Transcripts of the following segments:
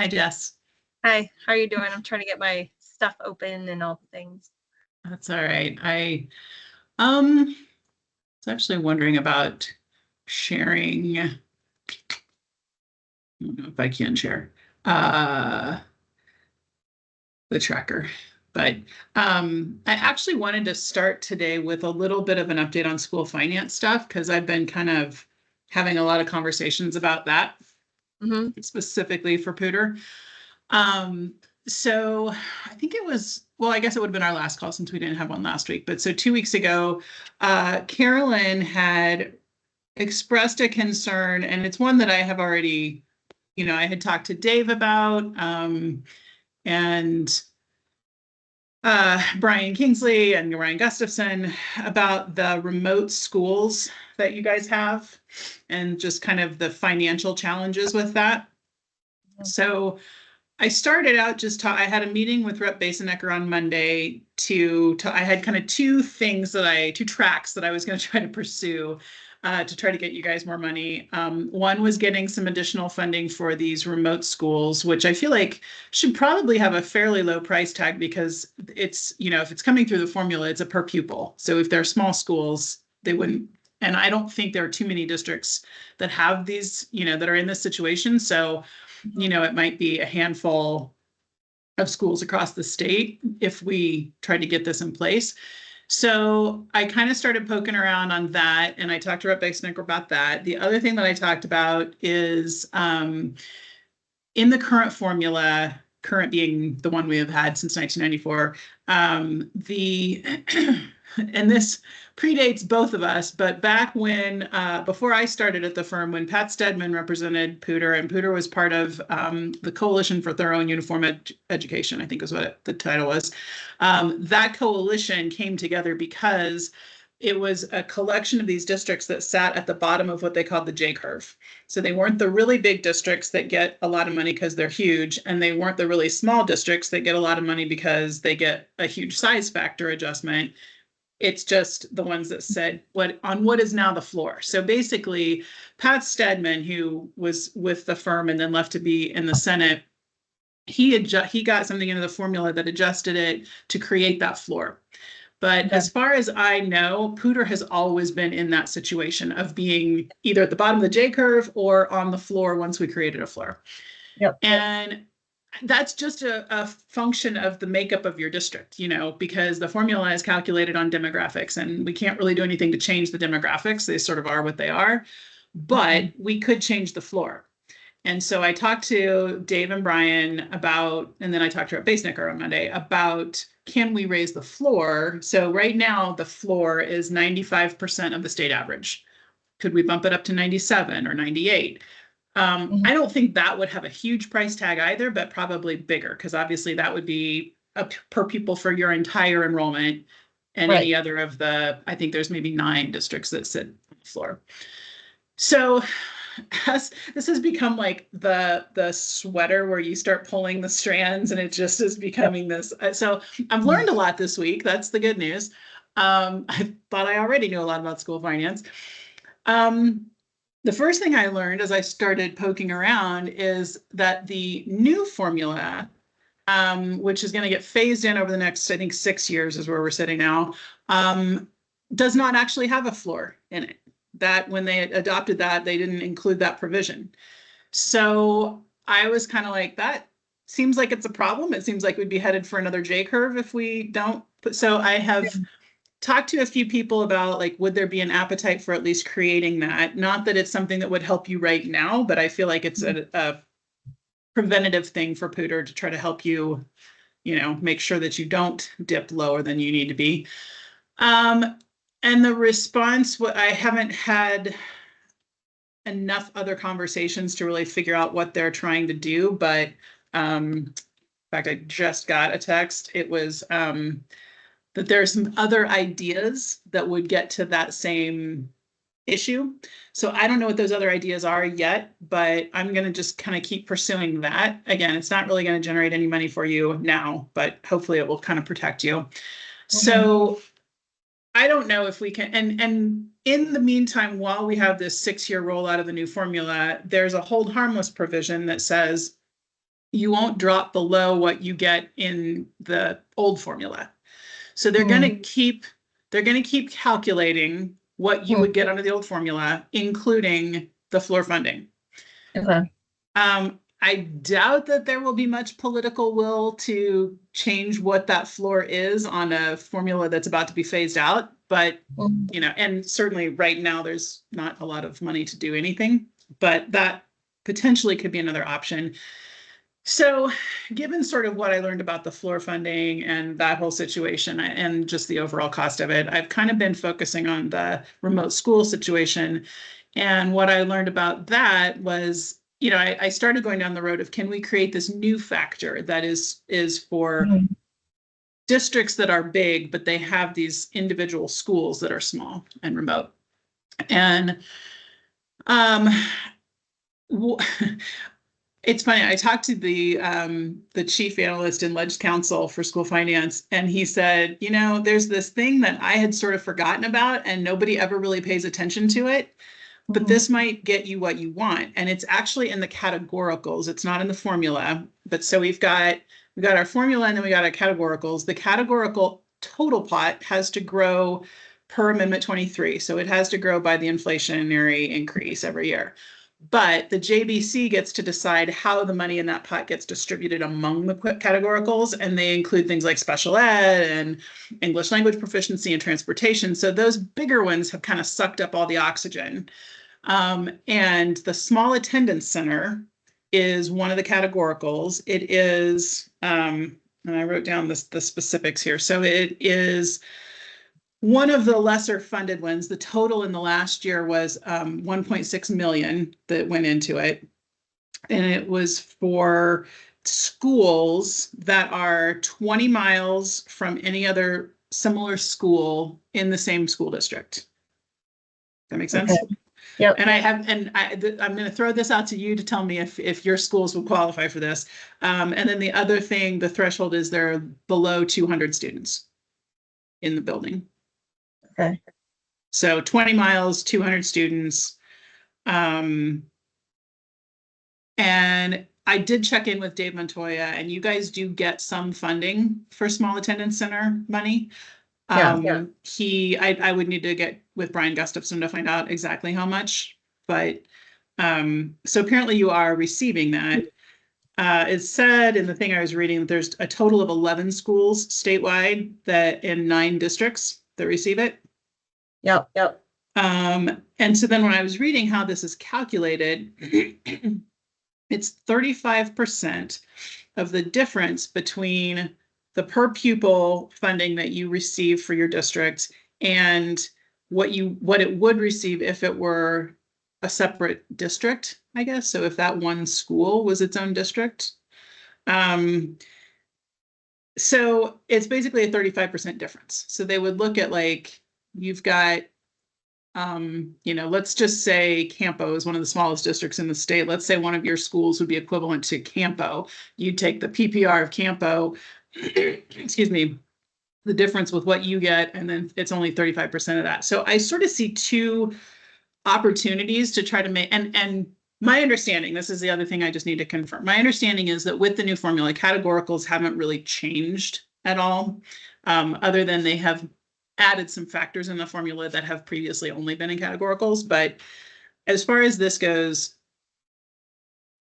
Hi, Jess. Hi, how are you doing? I'm trying to get my stuff open and all the things. That's all right. I was actually wondering about sharing. I don't know if I can share uh the tracker. But I actually wanted to start today with a little bit of an update on school finance stuff because I've been kind of having a lot of conversations about that, specifically for Poudre. Um, so I think it was, well, I guess it would have been our last call since we didn't have one last week. But so 2 weeks ago, Carolyn had expressed a concern, and it's one that I have already, I had talked to Dave about, and Brian Kingsley and Ryan Gustafson about the remote schools that you guys have and just kind of the financial challenges with that. So I started out I had a meeting with Rep. Basenecker on Monday I had kind of two tracks that I was going to try to pursue to try to get you guys more money. One was getting some additional funding for these remote schools, which I feel like should probably have a fairly low price tag because it's, if it's coming through the formula, it's a per pupil. So if they're small schools, they wouldn't. And I don't think there are too many districts that have these, that are in this situation. So it might be a handful of schools across the state if we try to get this in place. So I kind of started poking around on that, and I talked to Rep. Basenecker about that. The other thing that I talked about is in the current formula, current being the one we have had since 1994, and this predates both of us, but back when, before I started at the firm, when Pat Stedman represented Poudre, and Poudre was part of the Coalition for Thorough and Uniform Education, I think was what the title was. That coalition came together because it was a collection of these districts that sat at the bottom of what they called the J curve. So they weren't the really big districts that get a lot of money because they're huge, and they weren't the really small districts that get a lot of money because they get a huge size factor adjustment. It's just the ones that said what is now the floor. So basically, Pat Stedman, who was with the firm and then left to be in the Senate, he got something into the formula that adjusted it to create that floor. But as far as I know, Poudre has always been in that situation of being either at the bottom of the J curve or on the floor once we created a floor. Yep. And that's just a function of the makeup of your district, because the formula is calculated on demographics, and we can't really do anything to change the demographics. They sort of are what they are, but we could change the floor. And so I talked to Dave and Brian and then I talked to Rep. Basenecker on Monday about, can we raise the floor? So right now the floor is 95% of the state average. Could we bump it up to 97 or 98? I don't think that would have a huge price tag either, but probably bigger, because obviously that would be per pupil for your entire enrollment, and any other of I think there's maybe 9 districts that sit on the floor. So this has become like the sweater where you start pulling the strands and it just is becoming this. So I've learned a lot this week. That's the good news. I thought I already knew a lot about school finance. The first thing I learned as I started poking around is that the new formula, which is going to get phased in over the next, I think, 6 years is where we're sitting now, does not actually have a floor in it. That when they adopted that, they didn't include that provision. So I was kind of like, that seems like it's a problem. It seems like we'd be headed for another J curve if we don't put, so I have talked to a few people about, like, would there be an appetite for at least creating that? Not that it's something that would help you right now, but I feel like it's a preventative thing for Poudre to try to help you, make sure that you don't dip lower than you need to be. And the response, I haven't had enough other conversations to really figure out what they're trying to do, but in fact, I just got a text. It was that there's some other ideas that would get to that same issue. So I don't know what those other ideas are yet, but I'm going to just kind of keep pursuing that. Again, it's not really going to generate any money for you now, but hopefully it will kind of protect you. So I don't know if we can, and in the meantime, while we have this 6-year rollout of the new formula, there's a hold harmless provision that says you won't drop below what you get in the old formula. So they're going to keep calculating what you would get under the old formula, including the floor funding. Okay. I doubt that there will be much political will to change what that floor is on a formula that's about to be phased out. But, you know, and certainly right now there's not a lot of money to do anything, but that potentially could be another option. So given sort of what I learned about the floor funding and that whole situation and just the overall cost of it, I've kind of been focusing on the remote school situation. And what I learned about that was, you know, I started going down the road of, can we create this new factor that is for districts that are big, but they have these individual schools that are small and remote. And it's funny. I talked to the chief analyst in Ledge Council for school finance, and he said, you know, there's this thing that I had sort of forgotten about, and nobody ever really pays attention to it. But this might get you what you want, and it's actually in the categoricals. It's not in the formula. But so we've got our formula, and then we got our categoricals. The categorical total pot has to grow per Amendment 23, so it has to grow by the inflationary increase every year. But the JBC gets to decide how the money in that pot gets distributed among the categoricals, and they include things like special ed and English language proficiency and transportation. So those bigger ones have kind of sucked up all the oxygen. And the small attendance center is one of the categoricals. It is, and I wrote down the specifics here. So it is one of the lesser funded ones. The total in the last year was 1.6 million that went into it. And it was for schools that are 20 miles from any other similar school in the same school district. That makes sense? Okay. Yep. And I'm going to throw this out to you to tell me if your schools will qualify for this. And then the other thing, the threshold is they're below 200 students in the building. Okay. So 20 miles, 200 students. And I did check in with Dave Montoya, and you guys do get some funding for small attendance center money. I would need to get with Brian Gustafson to find out exactly how much, but so apparently you are receiving that. It said in the thing I was reading that there's a total of 11 schools statewide that in 9 districts that receive it. Yep. And so then when I was reading how this is calculated, it's 35% of the difference between the per pupil funding that you receive for your district and what it would receive if it were a separate district, I guess. So if that one school was its own district. So it's basically a 35% difference. So they would look at, like, you've got, you know, let's just say Campo is one of the smallest districts in the state. Let's say one of your schools would be equivalent to Campo. You take the PPR of Campo, excuse me, the difference with what you get, and then it's only 35% of that. So I sort of see 2 opportunities to try to make, and my understanding, this is the other thing I just need to confirm. My understanding is that with the new formula, categoricals haven't really changed at all, other than they have added some factors in the formula that have previously only been in categoricals. But as far as this goes,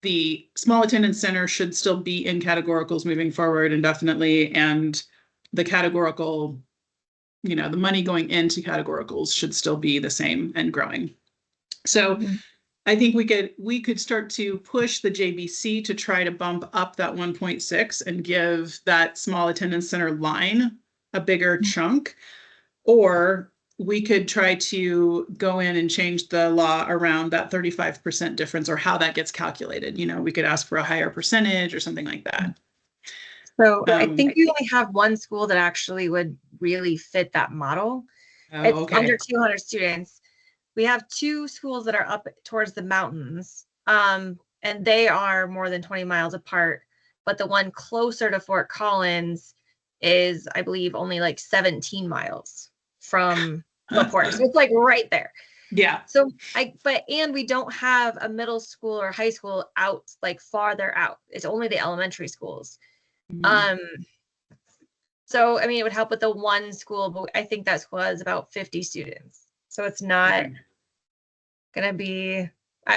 the small attendance center should still be in categoricals moving forward indefinitely. And the categorical, you know, the money going into categoricals should still be the same and growing. So I think we could start to push the JBC to try to bump up that 1.6 and give that small attendance center line a bigger chunk. Or we could try to go in and change the law around that 35% difference, or how that gets calculated. You know, we could ask for a higher percentage or something like that. So I think we only have one school that actually would really fit that model. It's under 200 students. We have 2 schools that are up towards the mountains, and they are more than 20 miles apart. But the one closer to Fort Collins is, I believe, only like 17 miles from LaPorte. So it's like right there. Yeah. So and we don't have a middle school or high school out, like farther out. It's only the elementary schools. Mhm. So, I mean, it would help with the one school, but I think that school has about 50 students. So it's not Okay. gonna be,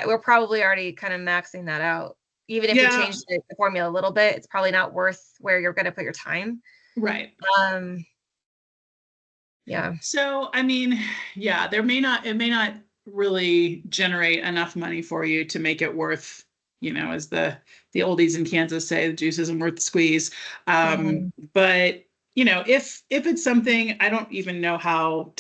we're probably already kind of maxing that out. Even if we Yeah. change the formula a little bit, it's probably not worth where you're gonna put your time. Right. Yeah. So, I mean, yeah, it may not really generate enough money for you to make it worth, as the oldies in Kansas say, the juice isn't worth the squeeze. But if it's something, I don't even know how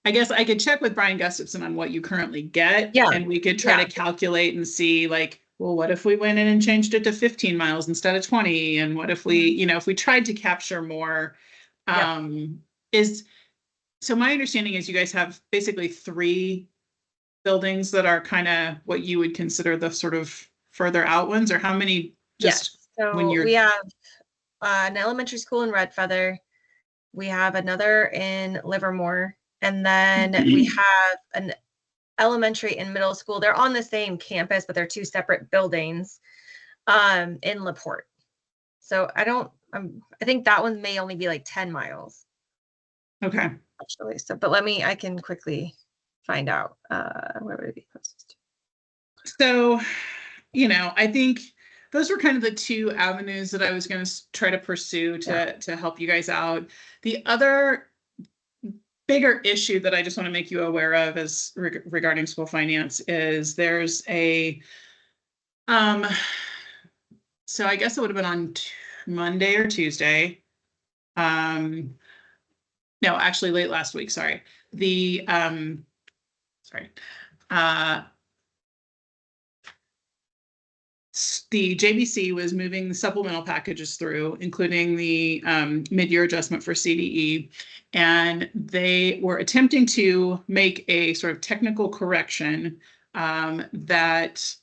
I guess I could check with Brian Gustafson on what you currently get, Yeah. and we could try to calculate and see, like, well, what if we went in and changed it to 15 miles instead of 20? And what if we, if we tried to capture more, is so my understanding is you guys have basically 3 buildings that are kind of what you would consider the sort of further out ones, or how many just Yes. when So you're we have an elementary school in Red Feather. We have another in Livermore, and then we have an elementary and middle school. They're on the same campus, but they're 2 separate buildings in LaPorte. So I think that one may only be like 10 miles. Okay. Actually. So, but I can quickly find out where would it be closest. So, I think those were kind of the 2 avenues that I was going to try to pursue to help you guys out. The other bigger issue that I just want to make you aware of is regarding school finance is there's so I guess it would have been on Monday or Tuesday. No, actually late last week, sorry. The the JBC was moving the supplemental packages through, including the mid-year adjustment for CDE, and they were attempting to make a sort of technical correction that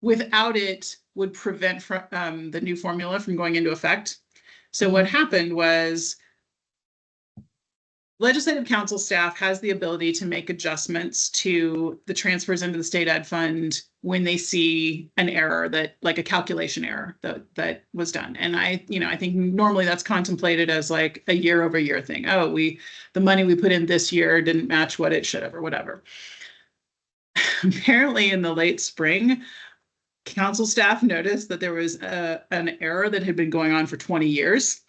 without it would prevent the new formula from going into effect. So what happened was Legislative Council staff has the ability to make adjustments to the transfers into the state ed fund when they see an error like a calculation error that was done. And I think normally that's contemplated as like a year over year thing. Oh, the money we put in this year didn't match what it should have or whatever. Apparently in the late spring, council staff noticed that there was an error that had been going on for 20 years.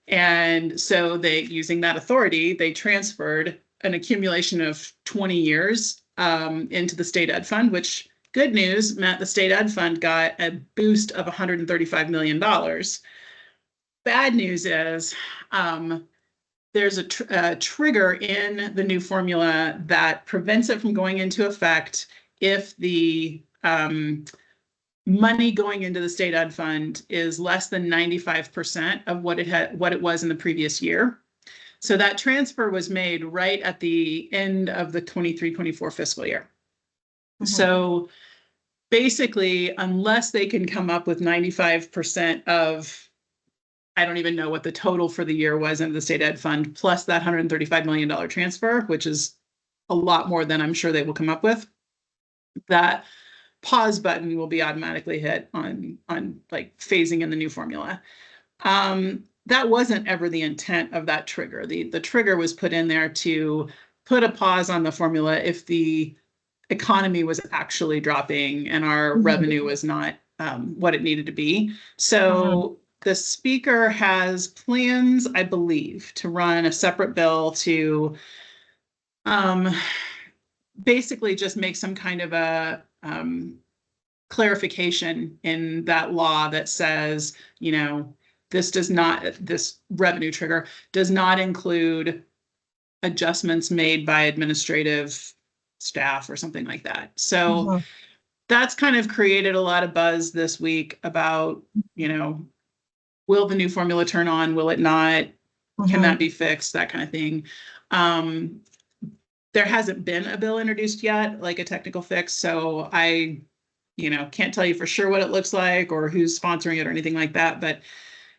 And so using that authority, they transferred an accumulation of 20 years into the state ed fund, which, good news, meant the state ed fund got a boost of $135 million. Bad news is there's a trigger in the new formula that prevents it from going into effect if the money going into the state ed fund is less than 95% of what it was in the previous year. So that transfer was made right at the end of the 23-24 fiscal year. So basically, unless they can come up with 95% of, I don't even know what the total for the year was into the state ed fund, plus that $135 million transfer, which is a lot more than I'm sure they will come up with, that pause button will be automatically hit on like phasing in the new formula. That wasn't ever the intent of that trigger. The trigger was put in there to put a pause on the formula if the economy was actually dropping and our revenue was not what it needed to be. So the speaker has plans, I believe, to run a separate bill to basically just make some kind of a clarification in that law that says, this revenue trigger does not include adjustments made by administrative staff or something like that. So that's kind of created a lot of buzz this week about, will the new formula turn on? Will it not? Can that be fixed? That kind of thing. There hasn't been a bill introduced yet, like a technical fix. So I can't tell you for sure what it looks like or who's sponsoring it or anything like that, but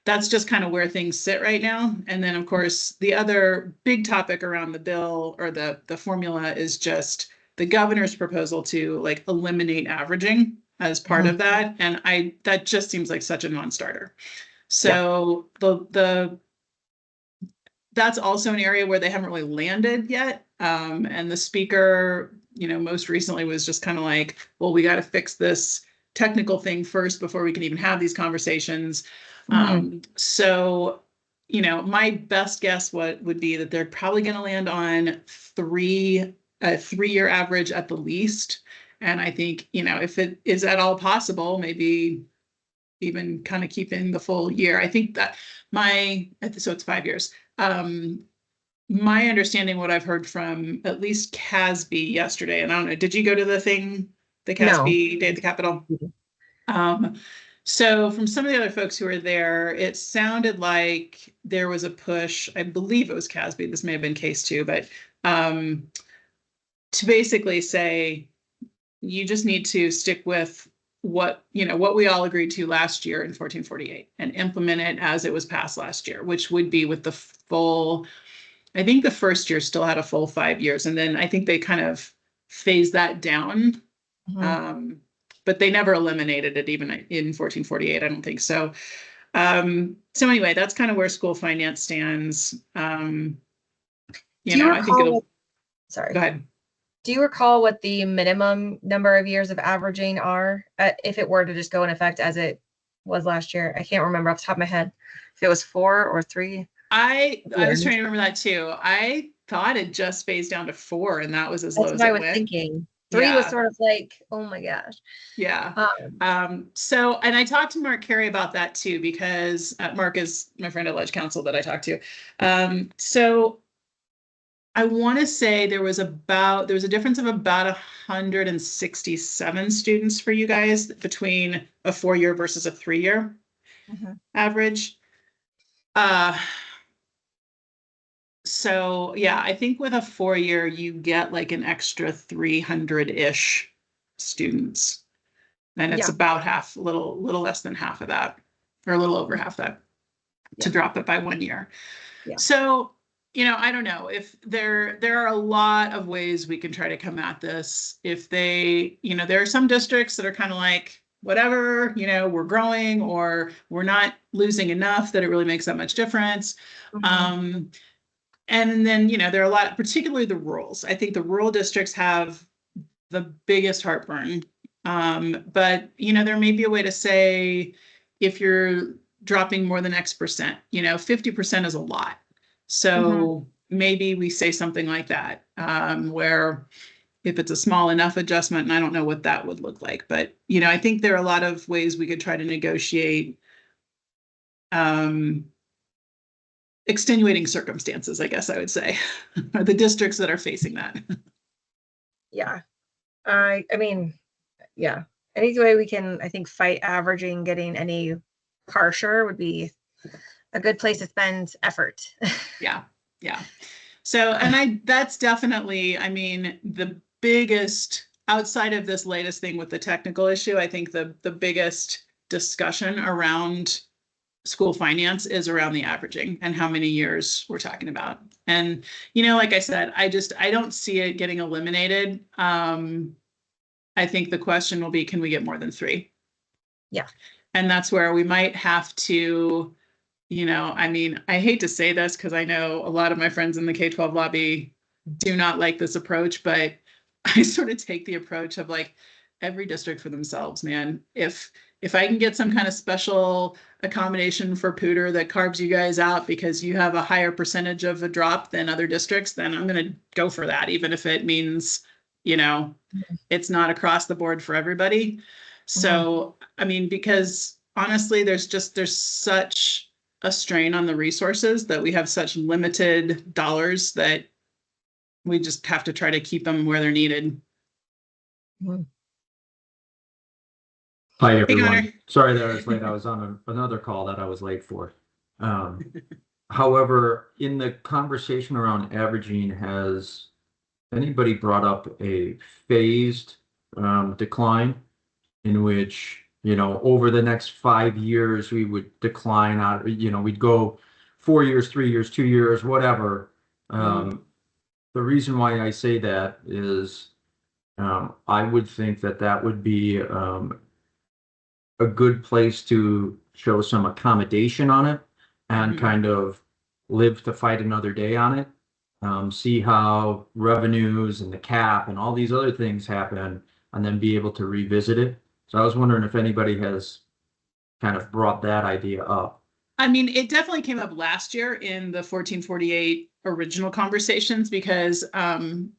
that's just kind of where things sit right now. And then, of course, the other big topic around the bill or the formula is just the governor's proposal to like eliminate averaging as part of that. And that just seems like such a non-starter. So that's also an area where they haven't really landed yet. And the speaker, most recently was just kind of like, well, we got to fix this technical thing first before we can even have these conversations. So, my best guess would be that they're probably going to land on a 3-year average at the least. And I think, if it is at all possible, maybe even kind of keeping the full year. I think that so it's 5 years. My understanding, what I've heard from at least CASB yesterday, and I don't know, did you go to the CASB Day at the Capitol? So from some of the other folks who were there, it sounded like there was a push, I believe it was CASB, this may have been case 2, but to basically say, you just need to stick with what we all agreed to last year in 1448 and implement it as it was passed last year, which would be with the full, I think the first year still had a full 5 years. And then I think they kind of phased that down. But they never eliminated it even in 1448. I don't think so. So anyway, that's kind of where school finance stands. I think sorry. Go ahead. Do you recall what the minimum number of years of averaging are if it were to just go in effect as it was last year? I can't remember off the top of my head if it was 4 or 3. I was trying to remember that too. I thought it just phased down to 4, and that was as low as it went. That's what I was thinking. 3 was sort of like, oh my gosh. Yeah. So, and I talked to Mark Carey about that too, because Mark is my friend at Ledge Council that I talked to. So I want to say there was a difference of about 167 students for you guys between a 4-year versus a 3-year average. So yeah, I think with a 4-year, you get like an extra 300-ish students. And it's about half, a little less than half of that, or a little over half that to drop it by 1 year. So, I don't know if there are a lot of ways we can try to come at this. If there are some districts that are kind of like, whatever, we're growing or we're not losing enough that it really makes that much difference. And then, there are a lot, particularly the rurals. I think the rural districts have the biggest heartburn. But, there may be a way to say, if you're dropping more than X percent, 50% is a lot. So maybe we say something like that, where if it's a small enough adjustment, and I don't know what that would look like, but, I think there are a lot of ways we could try to negotiate extenuating circumstances, I guess I would say, are the districts that are facing that. Yeah. I mean, yeah. Any way we can, I think, fight averaging getting any harsher would be a good place to spend effort. Yeah. So, and that's definitely, the biggest, outside of this latest thing with the technical issue, I think the biggest discussion around school finance is around the averaging and how many years we're talking about. And, like I said, I don't see it getting eliminated. I think the question will be, can we get more than 3? Yeah. And that's where we might have to, I hate to say this because I know a lot of my friends in the K-12 lobby do not like this approach, but I sort of take the approach of like every district for themselves, man. If I can get some kind of special accommodation for Poudre that carves you guys out because you have a higher percentage of a drop than other districts, then I'm going to go for that, even if it means, it's not across the board for everybody. So, because honestly, there's such a strain on the resources that we have such limited dollars that we just have to try to keep them where they're needed. Hi, everyone. Sorry that I was late. I was on another call that I was late for. However, in the conversation around averaging, has anybody brought up a phased decline in which over the next 5 years, we would decline on, we'd go 4 years, 3 years, 2 years, whatever. The reason why I say that is I would think that would be a good place to show some accommodation on it and kind of live to fight another day on it. See how revenues and the cap and all these other things happen, and then be able to revisit it. So I was wondering if anybody has kind of brought that idea up. I mean, it definitely came up last year in the 1448 original conversations because,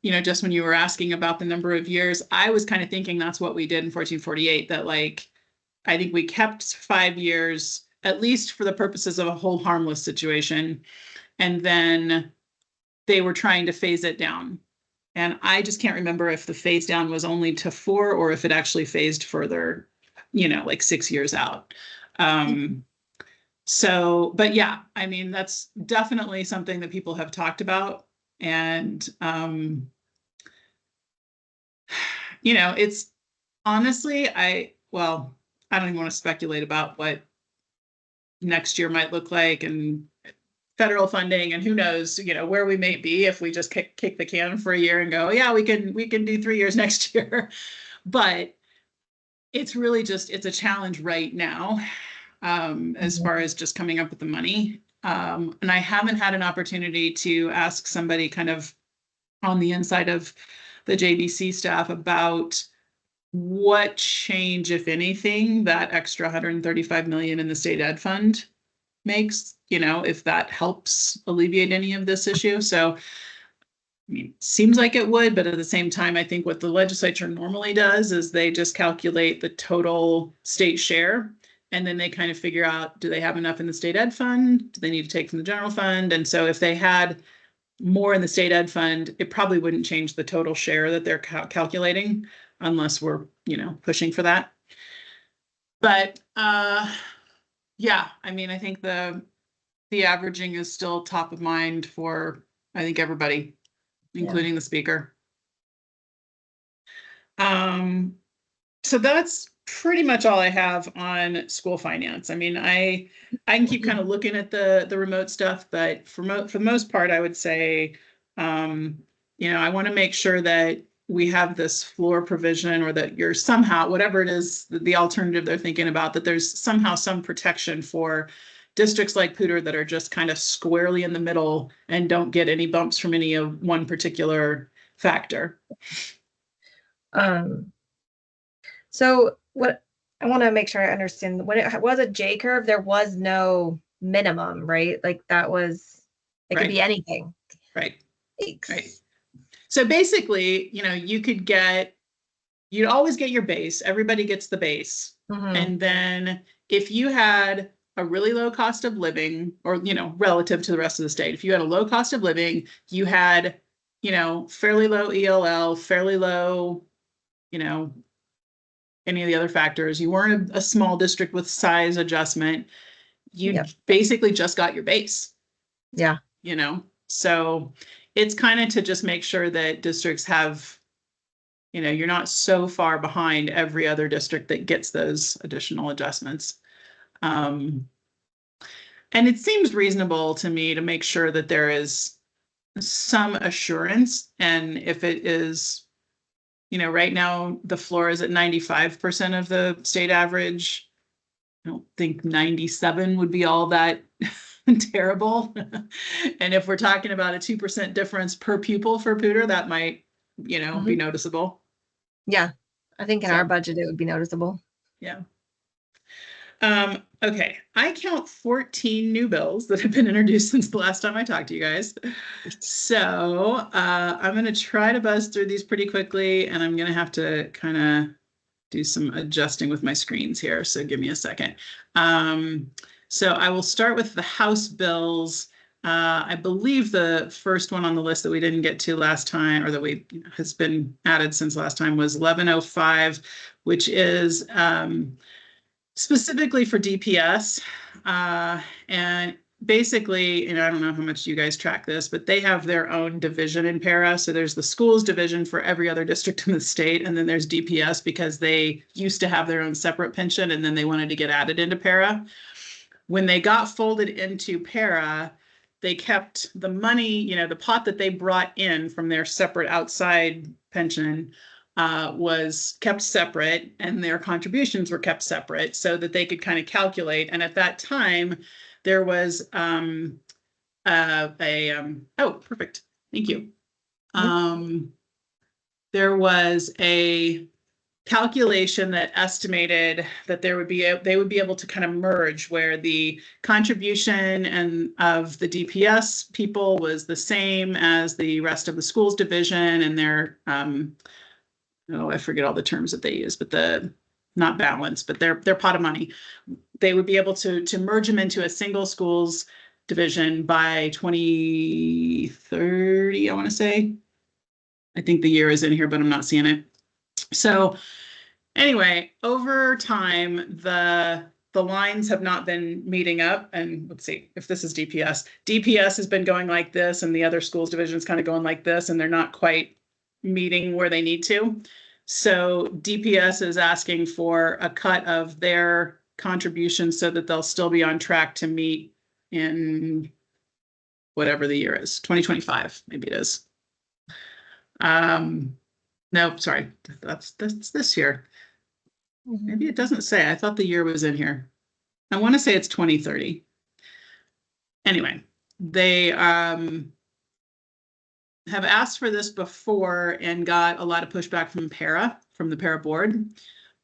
just when you were asking about the number of years, I was kind of thinking that's what we did in 1448, that like, I think we kept 5 years, at least for the purposes of a whole harmless situation. And then they were trying to phase it down. And I just can't remember if the phase down was only to 4 or if it actually phased further, like 6 years out. But yeah, I mean, that's definitely something that people have talked about. And, it's honestly, I don't even want to speculate about what next year might look like and federal funding, and who knows, where we may be if we just kick the can for a year and go, yeah, we can do 3 years next year. But it's really it's a challenge right now, as far as just coming up with the money. And I haven't had an opportunity to ask somebody kind of on the inside of the JBC staff about what change, if anything, that extra 135 million in the state ed fund makes, if that helps alleviate any of this issue. So, I mean, seems like it would, but at the same time, I think what the legislature normally does is they just calculate the total state share, and then they kind of figure out, do they have enough in the state ed fund? Do they need to take from the general fund? And so if they had more in the state ed fund, it probably wouldn't change the total share that they're calculating unless we're, pushing for that. But yeah, I mean, I think the averaging is still top of mind for, I think, everybody, including the speaker. So that's pretty much all I have on school finance. I mean, I can keep kind of looking at the remote stuff, but for the most part, I would say, I want to make sure that we have this floor provision, or that you're somehow, whatever it is, the alternative they're thinking about, that there's somehow some protection for districts like Poudre that are just kind of squarely in the middle and don't get any bumps from any of one particular factor. So what I want to make sure I understand, when it was a J curve, there was no minimum, right? Like that was, it could be anything. Right. Right. So basically, you'd always get your base. Everybody gets the base. And then if you had a really low cost of living, or, relative to the rest of the state, if you had a low cost of living, you had, fairly low ELL, fairly low, any of the other factors, you weren't a small district with size adjustment, you basically just got your base. Yeah. So it's kind of to just make sure that districts have, you're not so far behind every other district that gets those additional adjustments. And it seems reasonable to me to make sure that there is some assurance. And if it is, right now the floor is at 95% of the state average. I don't think 97 would be all that terrible. And if we're talking about a 2% difference per pupil for Poudre, that might, be noticeable. Yeah. I think in our budget, it would be noticeable. Yeah. Okay. I count 14 new bills that have been introduced since the last time I talked to you guys. So I'm going to try to buzz through these pretty quickly, and I'm going to have to kind of do some adjusting with my screens here. So give me a second. So I will start with the House bills. I believe the first one on the list that we didn't get to last time, or that has been added since last time, was 1105, which is specifically for DPS. And basically, and I don't know how much you guys track this, but they have their own division in para. So there's the schools division for every other district in the state. And then there's DPS because they used to have their own separate pension and then they wanted to get added into para. When they got folded into para, they kept the money, the pot that they brought in from their separate outside pension was kept separate, and their contributions were kept separate so that they could kind of calculate. And at that time, there was oh, perfect. Thank you. There was a calculation that estimated that they would be able to kind of merge where the contribution and of the DPS people was the same as the rest of the schools division, and their I forget all the terms that they use, but not balance, but their pot of money, they would be able to merge them into a single schools division by 2030, I want to say. I think the year is in here, but I'm not seeing it. So anyway, over time, the lines have not been meeting up. And let's see if this is DPS. DPS has been going like this, and the other schools division is kind of going like this, and they're not quite meeting where they need to. So DPS is asking for a cut of their contributions so that they'll still be on track to meet in whatever the year is, 2025, maybe it is. No, sorry, that's this year. Maybe it doesn't say. I thought the year was in here. I want to say it's 2030. Anyway, they have asked for this before and got a lot of pushback from the para board.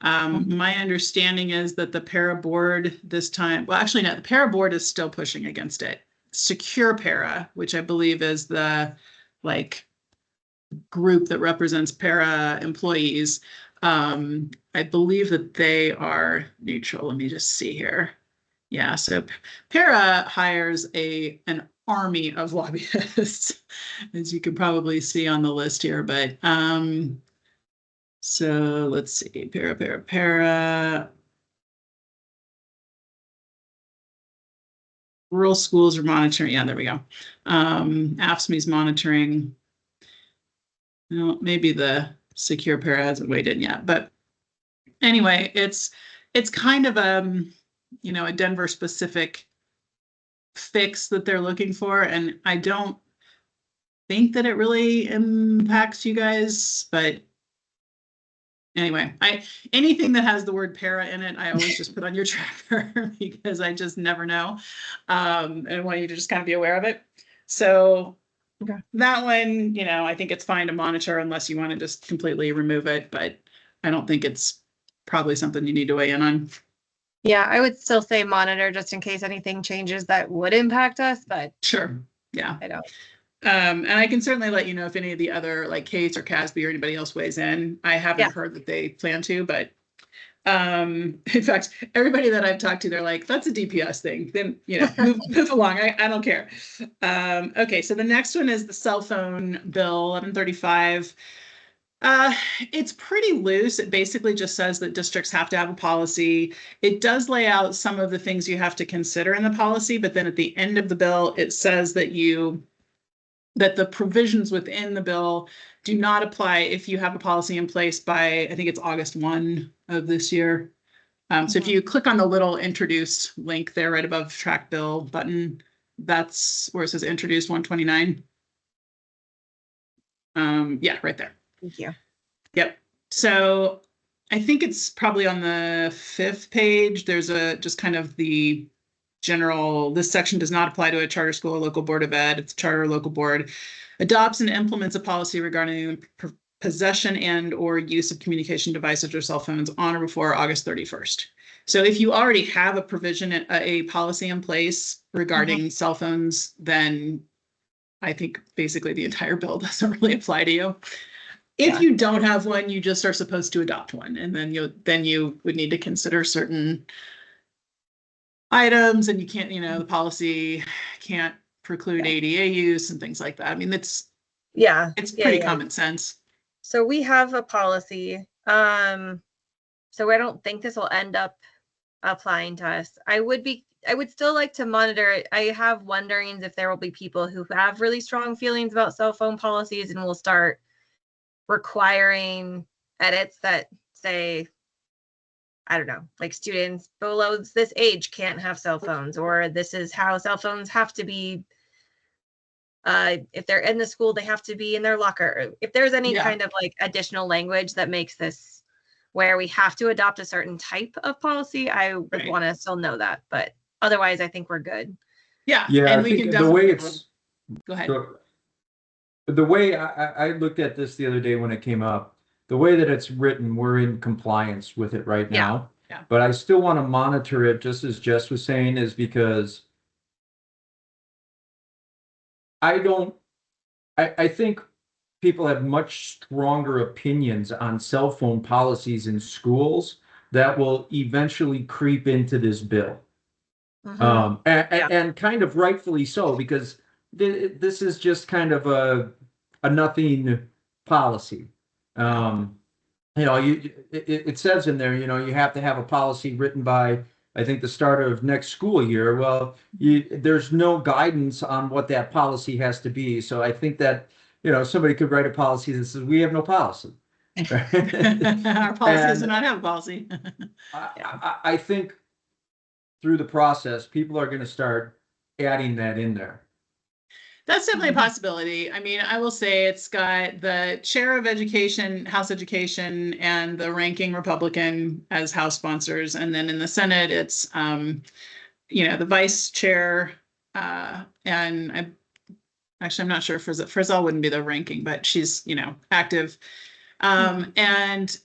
My understanding is that the para board this time, well, actually, no, the para board is still pushing against it. Secure Para, which I believe is the group that represents para employees. I believe that they are neutral. Let me just see here. Yeah, so para hires an army of lobbyists, as you can probably see on the list here. But so let's see, para. Rural schools are monitoring. Yeah, there we go. AFSCME's monitoring. Well, maybe the Secure Para hasn't weighed in yet, but anyway, it's kind of a Denver specific fix that they're looking for, and I don't think that it really impacts you guys, but anyway, anything that has the word para in it, I always just put on your tracker because I just never know, and I want you to just kind of be aware of it. So okay. That one, I think it's fine to monitor unless you want to just completely remove it, but I don't think it's probably something you need to weigh in on. Yeah, I would still say monitor just in case anything changes that would impact us, but sure. Yeah. I don't. And I can certainly let you know if any of the other like Kate or Casby or anybody else weighs in. I haven't heard that they plan to, but in fact, everybody that I've talked to, they're like, that's a DPS thing. Then, move along. I don't care. Okay, so the next one is the cell phone bill, 1135. It's pretty loose. It basically just says that districts have to have a policy. It does lay out some of the things you have to consider in the policy, but then at the end of the bill, it says that the provisions within the bill do not apply if you have a policy in place by, I think it's August 1 of this year. So if you click on the little introduce link there right above track bill button, that's where it says introduced 129. Yeah, right there. Thank you. Yep. So I think it's probably on the 5th page. There's just kind of the general, this section does not apply to a charter school or local board of ed. It's a charter or local board adopts and implements a policy regarding possession and or use of communication devices or cell phones on or before August 31st. So if you already have a provision, a policy in place regarding cell phones, then I think basically the entire bill doesn't really apply to you. If you don't have one, you just are supposed to adopt one, and then you would need to consider certain items, and you can't, the policy can't preclude ADA use and things like that. I mean, it's pretty common sense. So we have a policy. So I don't think this will end up applying to us. I would still like to monitor it. I have wonderings if there will be people who have really strong feelings about cell phone policies and will start requiring edits that say, I don't know, like students below this age can't have cell phones, or this is how cell phones have to be. If they're in the school, they have to be in their locker. If there's any kind of like additional language that makes this where we have to adopt a certain type of policy, I would want to still know that. But otherwise, I think we're good. Yeah. Yeah, and I we think can the definitely way it's go ahead. the way I looked at this the other day when it came up, the way that it's written, we're in compliance with it right now. Yeah. But I still want to monitor it, just as Jess was saying, is because I think people have much stronger opinions on cell phone policies in schools that will eventually creep into this bill. And kind of rightfully so, because this is just kind of a nothing policy. It says in there, you have to have a policy written by, I think, the start of next school year. Well, there's no guidance on what that policy has to be. So I think that, somebody could write a policy that says we have no policy. Our policy does not have a policy. I think through the process, people are going to start adding that in there. That's definitely a possibility. I mean, I will say it's got the chair of education, House Education, and the ranking Republican as House sponsors. And then in the Senate, it's, the vice chair. And I'm not sure Frizzell wouldn't be the ranking, but she's, active. And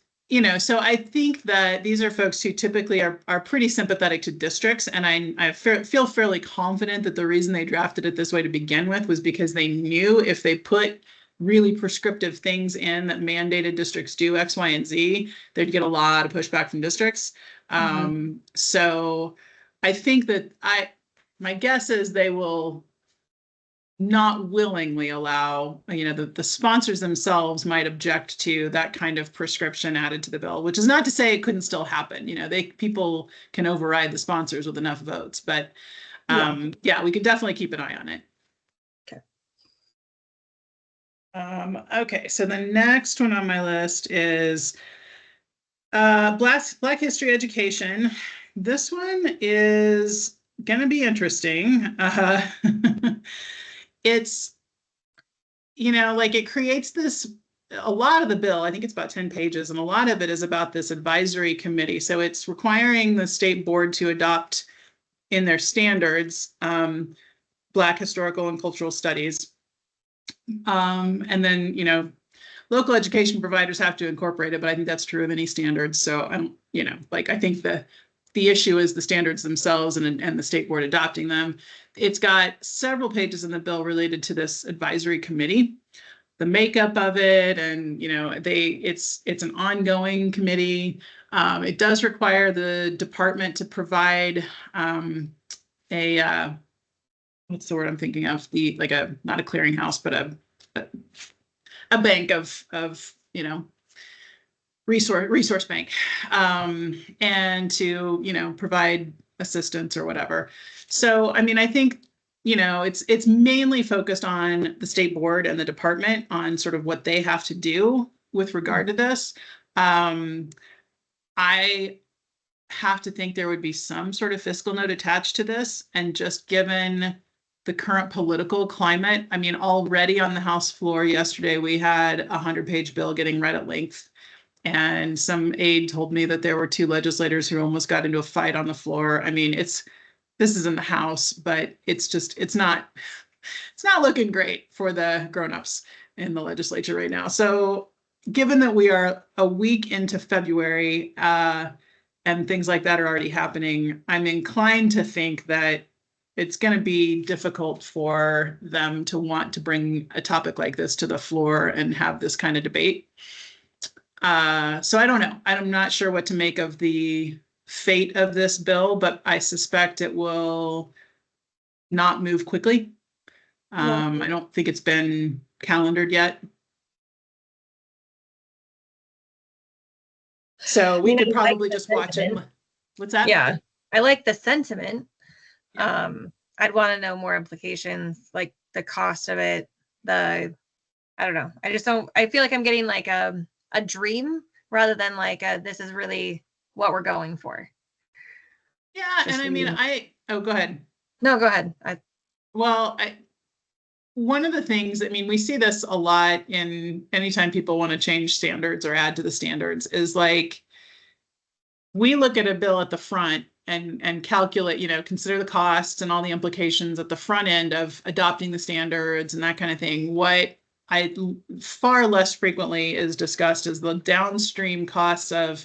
so I think that these are folks who typically are pretty sympathetic to districts. And I feel fairly confident that the reason they drafted it this way to begin with was because they knew if they put really prescriptive things in that mandated districts do X, Y, and Z, they'd get a lot of pushback from districts. So I think that my guess is they will not willingly allow, the sponsors themselves might object to that kind of prescription added to the bill, which is not to say it couldn't still happen. People can override the sponsors with enough votes, but we could definitely keep an eye on it. Okay. Okay, so the next one on my list is Black History education. This one is going to be interesting. It's, it creates a lot of the bill, I think it's about 10 pages, and a lot of it is about this advisory committee. So it's requiring the state board to adopt in their standards, Black historical and cultural studies. And then, local education providers have to incorporate it, but I think that's true of any standards. So I think the issue is the standards themselves and the state board adopting them. It's got several pages in the bill related to this advisory committee, the makeup of it, and it's an ongoing committee. It does require the department to provide what's the word I'm thinking of? Not a clearinghouse, but a bank of resource bank, and to, provide assistance or whatever. So, I think, it's mainly focused on the state board and the department on sort of what they have to do with regard to this. I have to think there would be some sort of fiscal note attached to this, and just given the current political climate, already on the House floor yesterday, we had a 100-page bill getting read at length. And some aide told me that there were 2 legislators who almost got into a fight on the floor. This is in the House, but it's not looking great for the grownups in the legislature right now. So given that we are a week into February, and things like that are already happening, I'm inclined to think that it's going to be difficult for them to want to bring a topic like this to the floor and have this kind of debate. So I don't know. I'm not sure what to make of the fate of this bill, but I suspect it will not move quickly. I don't think it's been calendared yet. So we could probably just watch it. What's that? Yeah, I like the sentiment. Yeah. I'd want to know more implications, like the cost of it, I don't know. I just don't, I feel like I'm getting like a dream rather than like this is really what we're going for. Yeah, Just and I mean, go ahead. No, go ahead. One of the things, I mean, we see this a lot in anytime people want to change standards or add to the standards, is like, we look at a bill at the front and calculate, consider the costs and all the implications at the front end of adopting the standards and that kind of thing. What I far less frequently is discussed is the downstream costs of,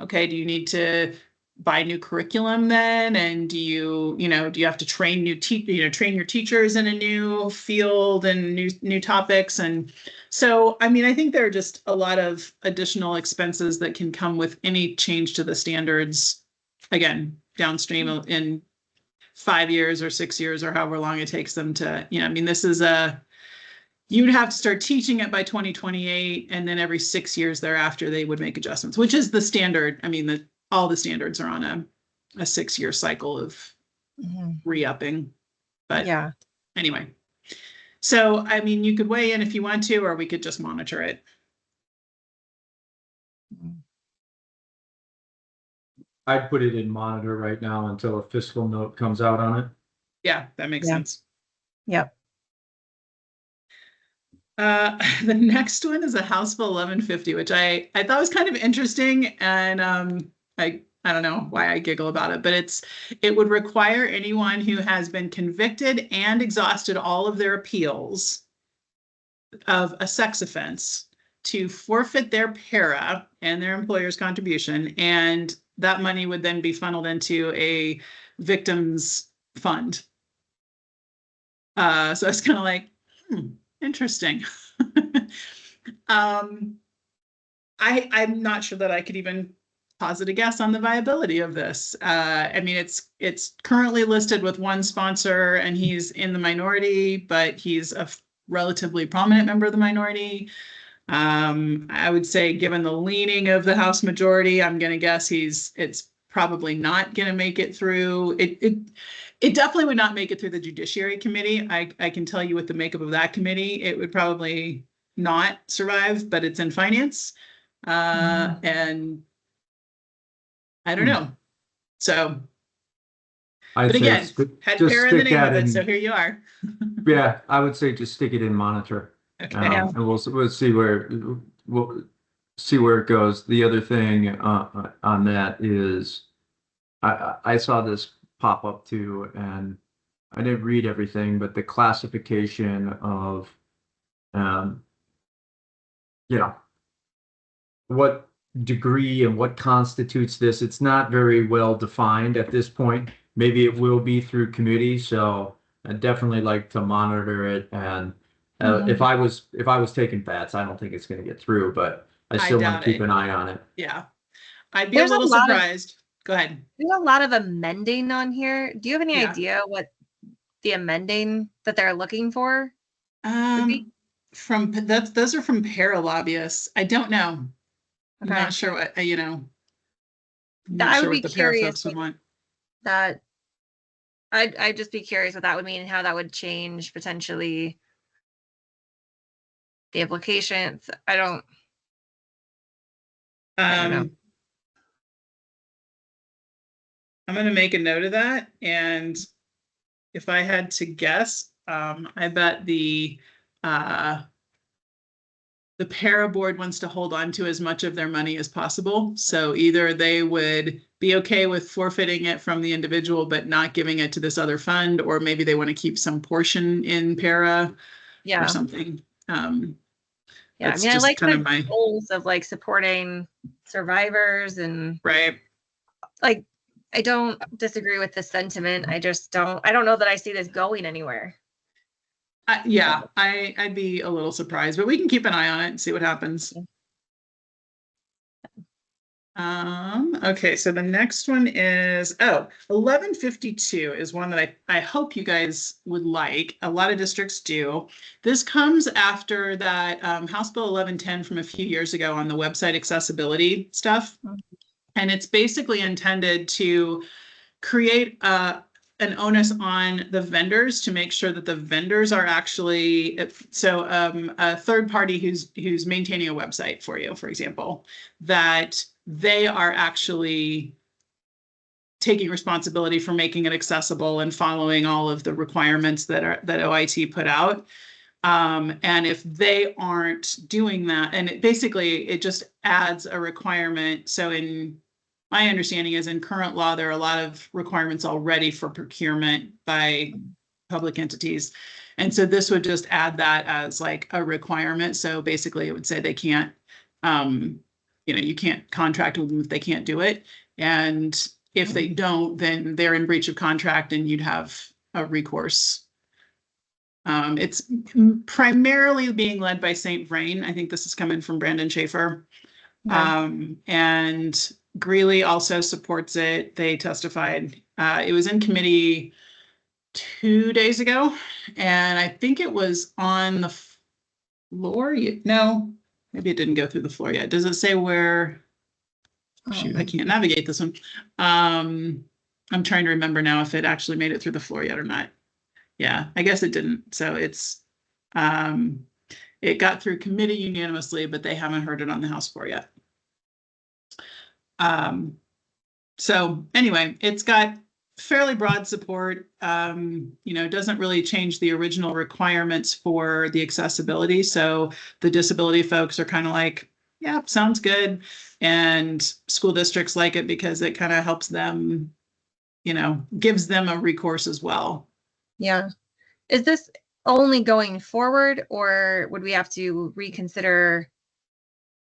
okay, do you need to buy new curriculum then? And do you have to train train your teachers in a new field and new topics? And so, I mean, I think there are just a lot of additional expenses that can come with any change to the standards, again, downstream in 5 years or 6 years or however long it takes them to, I mean, you'd have to start teaching it by 2028, and then every 6 years thereafter, they would make adjustments, which is the standard. I mean, all the standards are on a 6-year cycle of re-upping. But yeah. Anyway, so, I mean, you could weigh in if you want to, or we could just monitor it. I'd put it in monitor right now until a fiscal note comes out on it. Yeah, that makes sense. Yep. The next one is a House Bill 1150, which I thought was kind of interesting, and I don't know why I giggle about it, but it would require anyone who has been convicted and exhausted all of their appeals of a sex offense to forfeit their para and their employer's contribution, and that money would then be funneled into a victims fund. So it's kind of like, interesting. I'm not sure that I could even posit a guess on the viability of this. I mean, it's currently listed with one sponsor, and he's in the minority, but he's a relatively prominent member of the minority. I would say, given the leaning of the House majority, I'm going to guess it's probably not going to make it through. It definitely would not make it through the Judiciary Committee. I can tell you with the makeup of that committee, it would probably not survive, but it's in finance. And I don't know. So, but again, had para in the name of it, so here you are. Yeah, I would say just stick it in monitor. Okay. And we'll see where it goes. The other thing on that is I saw this pop up too, and I didn't read everything, but the classification of what degree and what constitutes this, it's not very well defined at this point. Maybe it will be through committee, so I'd definitely like to monitor it. And if I was taking bets, I don't think it's going to get through, but I still want to keep an eye on it. Yeah, I'd be a little surprised. Go ahead. There's a lot of amending on here. Do you have any idea what the amending that they're looking for? Those are from para lobbyists. I don't know. Okay. I'm not sure what I would be curious would want. That I'd just be curious what that would mean and how that would change potentially the implications. I don't know. I'm going to make a note of that, and if I had to guess, I bet the para board wants to hold on to as much of their money as possible. So either they would be okay with forfeiting it from the individual, but not giving it to this other fund, or maybe they want to keep some portion in para or something. I mean, I like kind of my goals of like supporting survivors and like, I don't disagree with the sentiment. I don't know that I see this going anywhere. I'd be a little surprised, but we can keep an eye on it and see what happens. Okay, so the next one is 1152 is one that I hope you guys would like. A lot of districts do. This comes after that House Bill 1110 from a few years ago on the website accessibility stuff. And it's basically intended to create an onus on the vendors to make sure that the vendors are actually, a third party who's maintaining a website for you, for example, that they are actually taking responsibility for making it accessible and following all of the requirements that OIT put out. And if they aren't doing that, and it just adds a requirement. So my understanding is in current law, there are a lot of requirements already for procurement by public entities. And so this would just add that as like a requirement. So basically it would say they can't, you can't contract with them if they can't do it. And if they don't, then they're in breach of contract and you'd have a recourse. It's primarily being led by St. Vrain. I think this is coming from Brandon Schaefer. And Greeley also supports it. They testified. It was in committee 2 days ago, and I think it was on the floor. No, maybe it didn't go through the floor yet. Does it say where? Shoot, I can't navigate this one. I'm trying to remember now if it actually made it through the floor yet or not. Yeah, I guess it didn't. So it's it got through committee unanimously, but they haven't heard it on the House floor yet. So anyway, it's got fairly broad support. It doesn't really change the original requirements for the accessibility. So the disability folks are kind of like, yeah, sounds good. And school districts like it because it kind of helps them, gives them a recourse as well. Yeah. Is this only going forward, or would we have to reconsider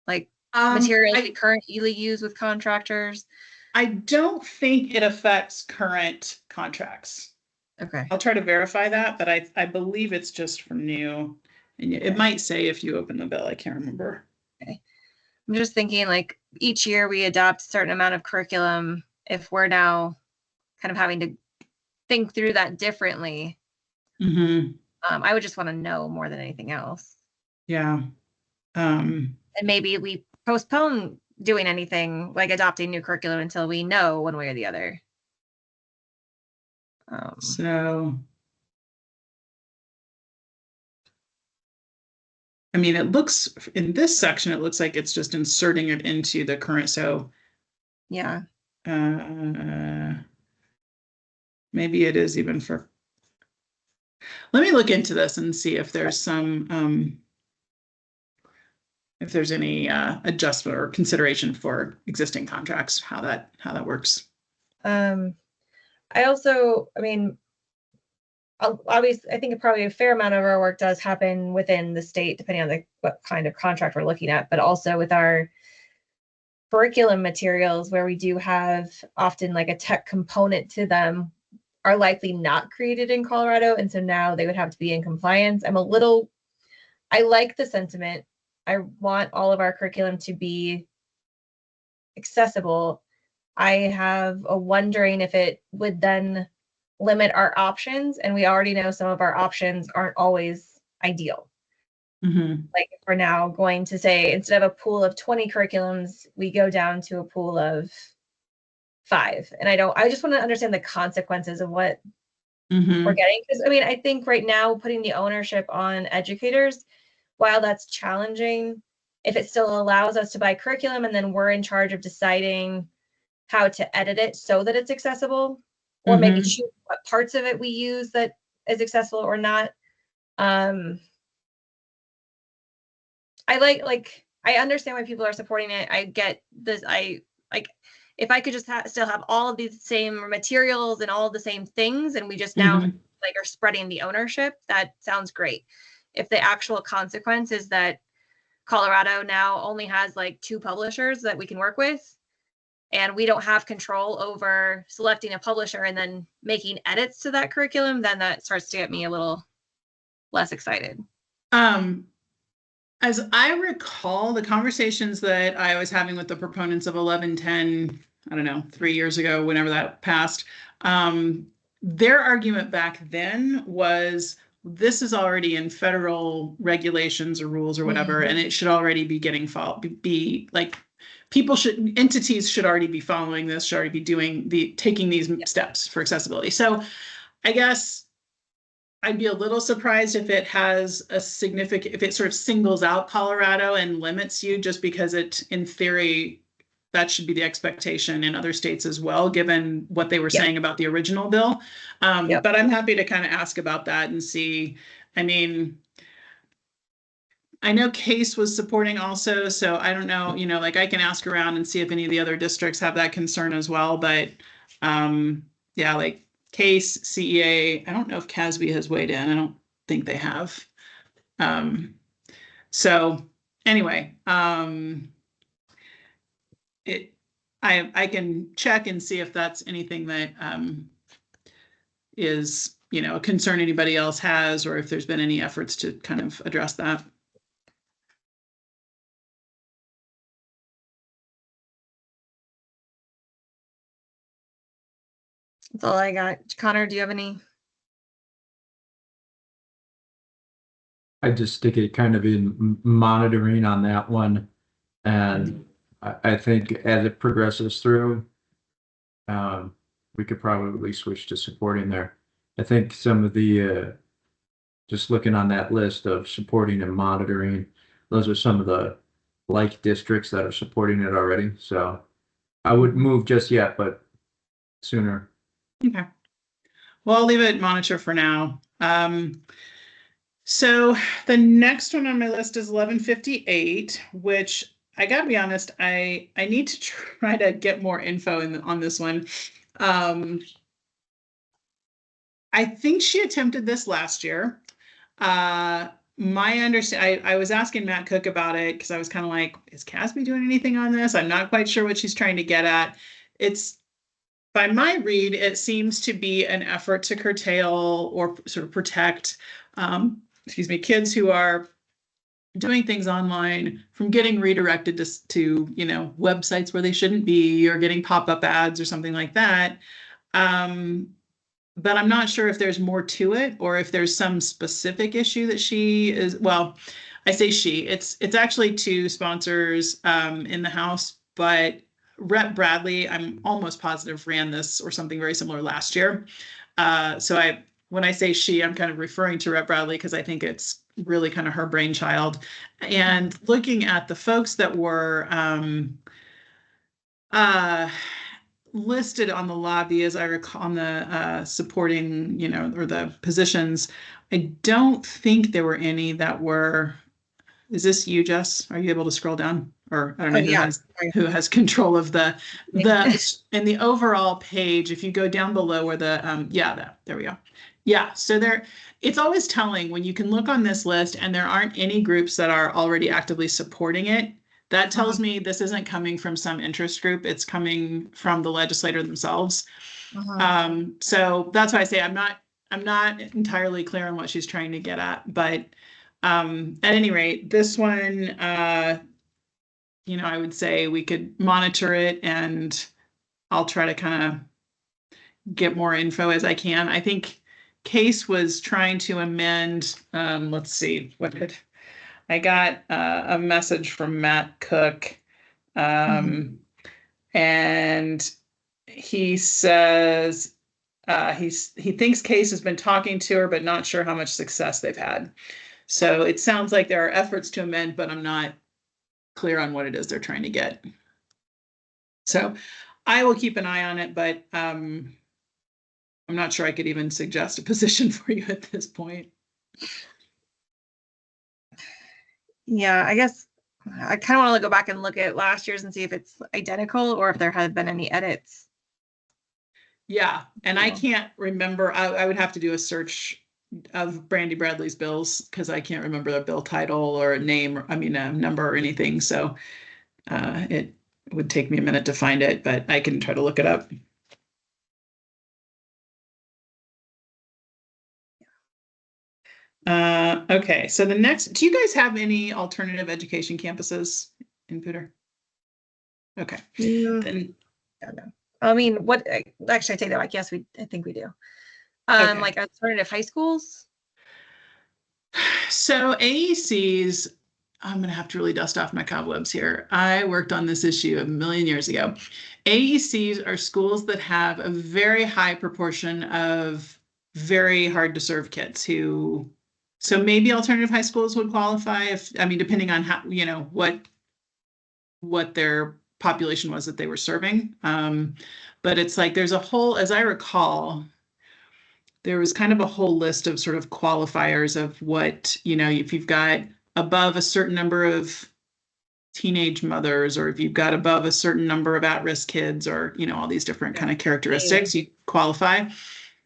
like materials we currently use with contractors? I don't think it affects current contracts. Okay. I'll try to verify that, but I believe it's just for new. And it might say if you open the bill, I can't remember. Okay. I'm just thinking like each year we adopt a certain amount of curriculum. If we're now kind of having to think through that differently, I would just want to know more than anything else. Yeah. And maybe we postpone doing anything like adopting new curriculum until we know one way or the other. So, I mean, it looks in this section, it looks like it's just inserting it into the current. So, yeah. Maybe it is even for. Let me look into this and see if there's some, if there's any adjustment or consideration for existing contracts, how that works. I also, obviously, I think probably a fair amount of our work does happen within the state, depending on what kind of contract we're looking at, but also with our curriculum materials, where we do have often like a tech component to them, are likely not created in Colorado, and so now they would have to be in compliance. I like the sentiment. I want all of our curriculum to be accessible. I have a wondering if it would then limit our options, and we already know some of our options aren't always ideal. Like if we're now going to say, instead of a pool of 20 curriculums, we go down to a pool of 5. And I just want to understand the consequences of what we're getting. Because I think right now putting the ownership on educators, while that's challenging, if it still allows us to buy curriculum and then we're in charge of deciding how to edit it so that it's accessible, or maybe choose what parts of it we use that is accessible or not. I understand why people are supporting it. I get this. If I could just still have all of these same materials and all of the same things, and we just now are spreading the ownership, that sounds great. If the actual consequence is that Colorado now only has 2 publishers that we can work with, and we don't have control over selecting a publisher and then making edits to that curriculum, then that starts to get me a little less excited. As I recall, the conversations that I was having with the proponents of 1110, I don't know, 3 years ago, whenever that passed, their argument back then was this is already in federal regulations or rules or whatever, and it should already be getting entities should already be following this, should already be taking these steps for accessibility. So I guess I'd be a little surprised if it has if it sort of singles out Colorado and limits you, just because in theory, that should be the expectation in other states as well, given what they were saying about the original bill. But I'm happy to kind of ask about that and see. I mean, I know Case was supporting also, so I don't know, like I can ask around and see if any of the other districts have that concern as well. But yeah, like Case, CEA, I don't know if CASB has weighed in. I don't think they have. So anyway, I can check and see if that's anything that is, a concern anybody else has, or if there's been any efforts to kind of address that. That's all I got. Connor, do you have any? I just stick it kind of in monitoring on that one. And I think as it progresses through, we could probably switch to supporting there. I think some of the, just looking on that list of supporting and monitoring, those are some of the like districts that are supporting it already. So I wouldn't move just yet, but sooner. Okay. Well, I'll leave it monitor for now. So the next one on my list is 1158, which I gotta be honest, I need to try to get more info on this one. I think she attempted this last year. My understanding, I was asking Matt Cook about it because I was kind of like, is CASB doing anything on this? I'm not quite sure what she's trying to get at. By my read, it seems to be an effort to curtail or sort of protect, kids who are doing things online from getting redirected to websites where they shouldn't be, or getting pop-up ads or something like that. But I'm not sure if there's more to it, or if there's some specific issue that she is. Well, I say she. It's actually two sponsors in the House, but Rep Bradley, I'm almost positive, ran this or something very similar last year. So when I say she, I'm kind of referring to Rep Bradley because I think it's really kind of her brainchild. And looking at the folks that were listed on the lobby, as I recall, on the supporting, or the positions, I don't think there were any that were. Is this you, Jess? Are you able to scroll down? Or I don't know who has control of the in the overall page. If you go down below where the there we go. Yeah, so it's always telling when you can look on this list and there aren't any groups that are already actively supporting it. That tells me this isn't coming from some interest group. It's coming from the legislator themselves. So that's why I say I'm not entirely clear on what she's trying to get at, but at any rate, this one, I would say we could monitor it, and I'll try to kind of get more info as I can. I think Case was trying to amend, let's see, I got a message from Matt Cook, and he says he thinks Case has been talking to her, but not sure how much success they've had. So it sounds like there are efforts to amend, but I'm not clear on what it is they're trying to get. So I will keep an eye on it, but I'm not sure I could even suggest a position for you at this point. Yeah, I guess I kind of want to go back and look at last year's and see if it's identical or if there have been any edits. Yeah, and I can't remember. I would have to do a search of Brandy Bradley's bills because I can't remember the bill title or a name, a number or anything. So it would take me a minute to find it, but I can try to look it up. Okay, so the next, do you guys have any alternative education campuses in Poudre? Okay. Then, I mean, what, actually I take that back. Yes, I think we do. Okay. Like alternative high schools? So AECs, I'm going to have to really dust off my cobwebs here. I worked on this issue a million years ago. AECs are schools that have a very high proportion of very hard to serve kids who, so maybe alternative high schools would qualify if, I mean, depending on how, you know, what their population was that they were serving. But it's like, there's a whole, as I recall, there was kind of a whole list of sort of qualifiers of what, you know, if you've got above a certain number of teenage mothers, or if you've got above a certain number of at-risk kids, or, you know, all these different kind of characteristics, you qualify.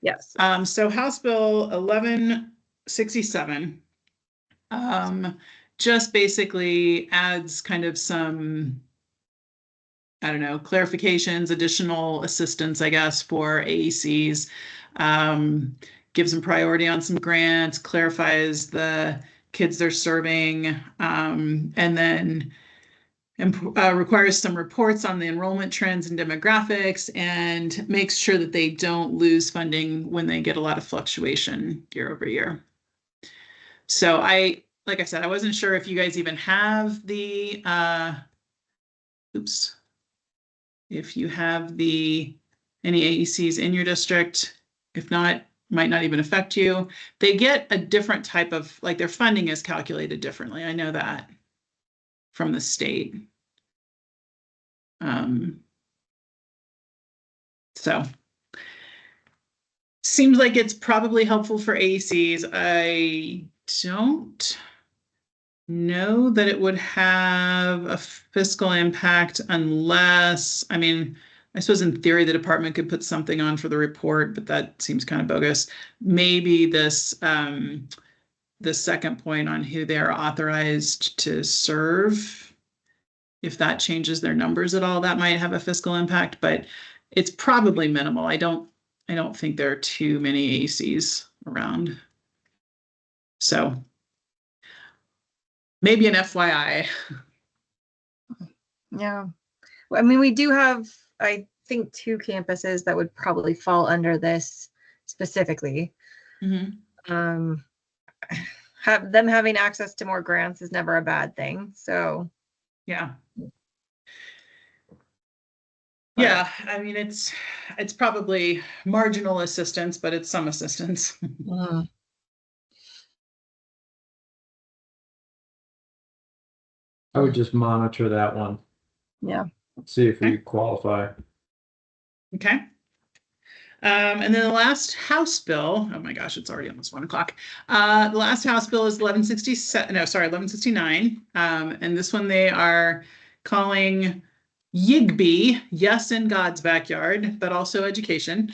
Yes. So House Bill 1167 just basically adds kind of some, I don't know, clarifications, additional assistance, I guess, for AECs, gives them priority on some grants, clarifies the kids they're serving, and then requires some reports on the enrollment trends and demographics, and makes sure that they don't lose funding when they get a lot of fluctuation year over year. So like I said, I wasn't sure if you guys even have the, if you have any AECs in your district. If not, might not even affect you. They get a different type of, like, their funding is calculated differently. I know that from the state. So seems like it's probably helpful for AECs. I don't know that it would have a fiscal impact unless, I mean, I suppose in theory, the department could put something on for the report, but that seems kind of bogus. Maybe this, the second point on who they're authorized to serve, if that changes their numbers at all, that might have a fiscal impact, but it's probably minimal. I don't think there are too many AECs around. So maybe an FYI. Yeah. I mean, we do have, I think, 2 campuses that would probably fall under this specifically. Mm-hmm. Have them having access to more grants is never a bad thing. So yeah. Yeah, I mean, it's probably marginal assistance, but it's some assistance. I would just monitor that one. Yeah. See if we qualify. Okay. And then the last House bill, oh my gosh, it's already almost 1 o'clock. The last House bill is 1169. And this one they are calling YIGB, Yes in God's Backyard, but also education.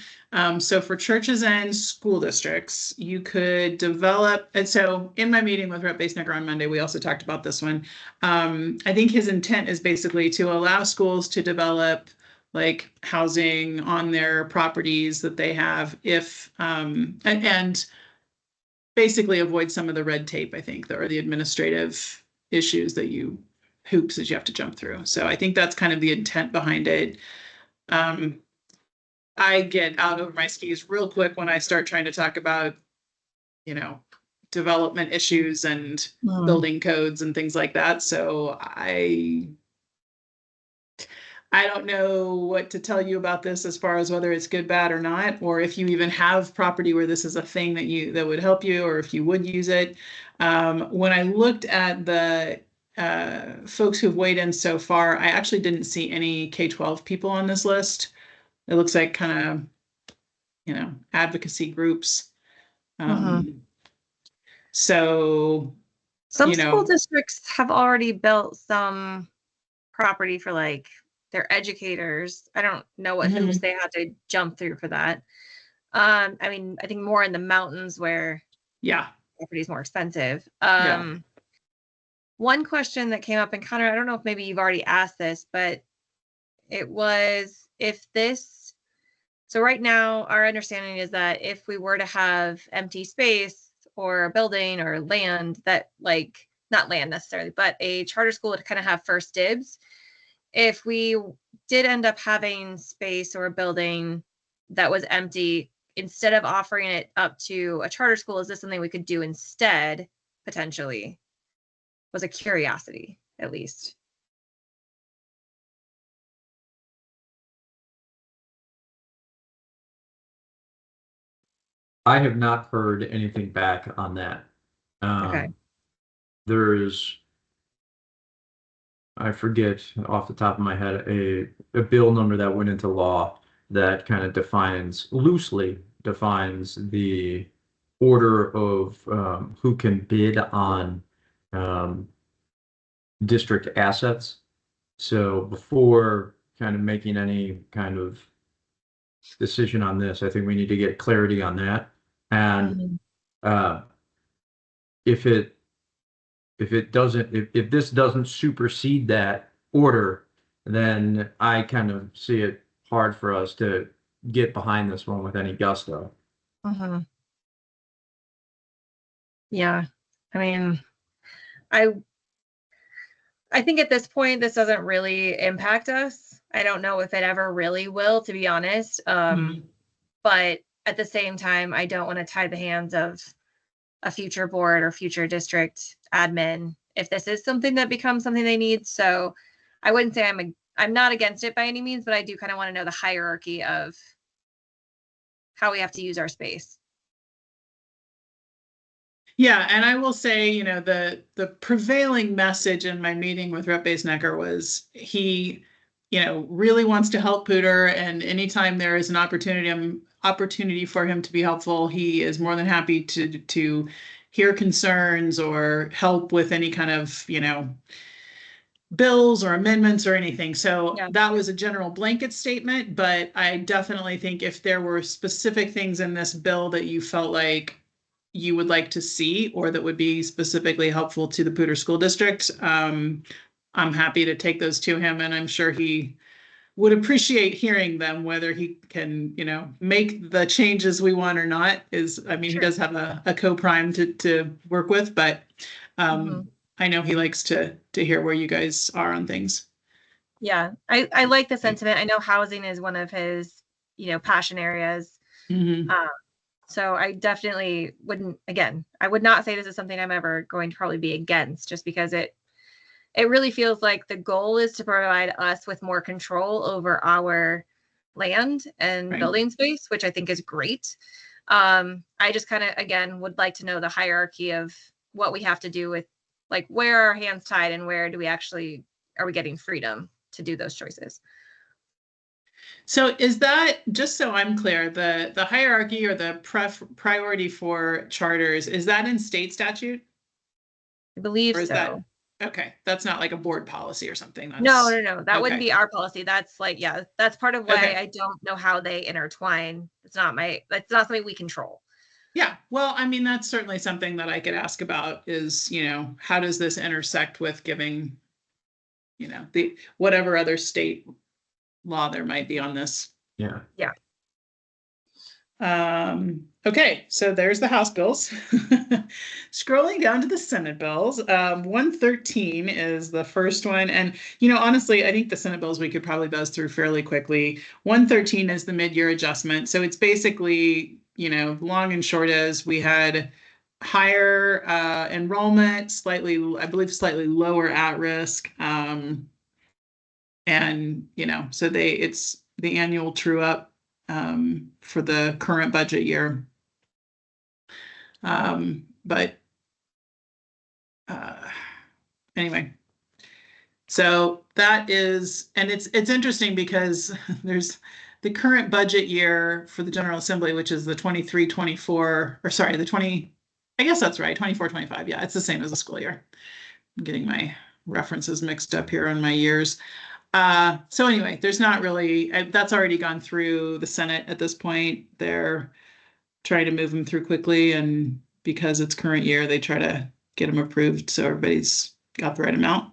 So for churches and school districts, you could develop, and so in my meeting with Rep. Basenecker on Monday, we also talked about this one. I think his intent is basically to allow schools to develop like housing on their properties that they have, if and basically avoid some of the red tape, I think, or the administrative issues hoops that you have to jump through. So I think that's kind of the intent behind it. I get out over my skis real quick when I start trying to talk about, you know, development issues and building codes and things like that. So I don't know what to tell you about this as far as whether it's good, bad, or not, or if you even have property where this is a thing that would help you, or if you would use it. When I looked at the folks who've weighed in so far, I actually didn't see any K-12 people on this list. It looks like kind of, you know, advocacy groups. So some school districts have already built some property for like their educators. I don't know what hoops they had to jump through for that. I mean, I think more in the mountains where property is more expensive. One question that came up, and Connor, I don't know if maybe you've already asked this, but it was so right now our understanding is that if we were to have empty space or a building or land that, like, not land necessarily, but a charter school would kind of have first dibs. If we did end up having space or a building that was empty, instead of offering it up to a charter school, is this something we could do instead, potentially? was a curiosity, at least. I have not heard anything back on that. Okay. There's, I forget off the top of my head, a bill number that went into law that kind of loosely defines the order of who can bid on district assets. So before kind of making any kind of decision on this, I think we need to get clarity on that. And if this doesn't supersede that order, then I kind of see it hard for us to get behind this one with any gusto. Yeah. I mean, I think at this point, this doesn't really impact us. I don't know if it ever really will, to be honest. But at the same time, I don't want to tie the hands of a future board or future district admin if this is something that becomes something they need. So I wouldn't say I'm not against it by any means, but I do kind of want to know the hierarchy of how we have to use our space. Yeah, and I will say, you know, the prevailing message in my meeting with Rep. Basenecker was he, you know, really wants to help Poudre, and anytime there is an opportunity for him to be helpful, he is more than happy to hear concerns or help with any kind of, you know, bills or amendments or anything. So that was a general blanket statement, but I definitely think if there were specific things in this bill that you felt like you would like to see or that would be specifically helpful to the Poudre School District, I'm happy to take those to him, and I'm sure he would appreciate hearing them. Whether he can, you know, make the changes we want or not is, I mean, he does have a co-prime to work with, but I know he likes to hear where you guys are on things. Yeah, I like the sentiment. I know housing is one of his, you know, passion areas. So I definitely wouldn't, again, I would not say this is something I'm ever going to probably be against, just because it really feels like the goal is to provide us with more control over our land and building space, which I think is great. I just kind of, again, would like to know the hierarchy of what we have to do with, like, where are our hands tied and where do we actually, are we getting freedom to do those choices? So is that, just so I'm clear, the hierarchy or the priority for charters, is that in state statute? I believe so. Okay, that's not like a board policy or something. No. That wouldn't be our policy. That's like, yeah, that's part of why I don't know how they intertwine. That's not something we control. Yeah, well, I mean, that's certainly something that I could ask about is, you know, how does this intersect with giving, you know, the whatever other state law there might be on this. Yeah. Okay, so there's the House bills. Scrolling down to the Senate bills, 113 is the first one. And, you know, honestly, I think the Senate bills we could probably buzz through fairly quickly. 113 is the mid-year adjustment. So it's basically, you know, long and short is we had higher enrollment, I believe slightly lower at risk. And, you know, so it's the annual true up for the current budget year. But anyway, so that is, and it's interesting because there's the current budget year for the General Assembly, which is the 23-24, or sorry, I guess that's right, 24-25. Yeah, it's the same as the school year. I'm getting my references mixed up here on my years. So anyway, there's not really, that's already gone through the Senate at this point. They're trying to move them through quickly, and because it's current year, they try to get them approved so everybody's got the right amount.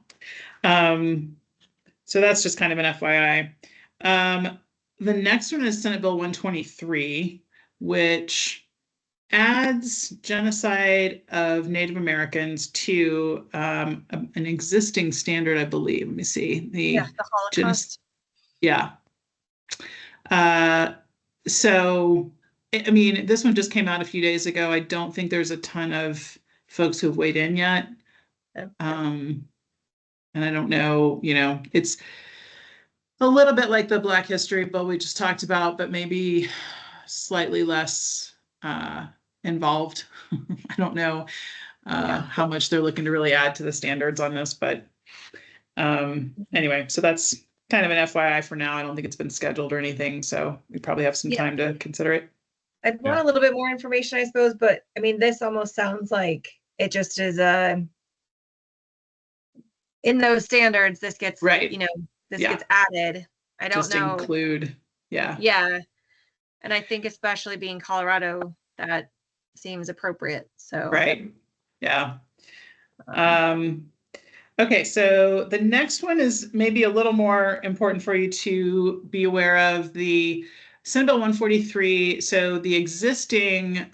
So that's just kind of an FYI. The next one is Senate Bill 123, which adds genocide of Native Americans to an existing standard, I believe. Let me see. The Holocaust. Yeah. So, I mean, this one just came out a few days ago. I don't think there's a ton of folks who have weighed in yet. And I don't know, it's a little bit like the Black History bill we just talked about, but maybe slightly less involved. I don't know how much they're looking to really add to the standards on this, but anyway, so that's kind of an FYI for now. I don't think it's been scheduled or anything, so we probably have some time to consider it. I want a little bit more information, I suppose, but I mean, this almost sounds like it just is in those standards, this gets, right. This gets added. I don't just know. Include. Yeah. Yeah. And I think especially being Colorado, that seems appropriate. So. Right. Yeah. Okay, so the next one is maybe a little more important for you to be aware of, the Senate Bill 143. So the existing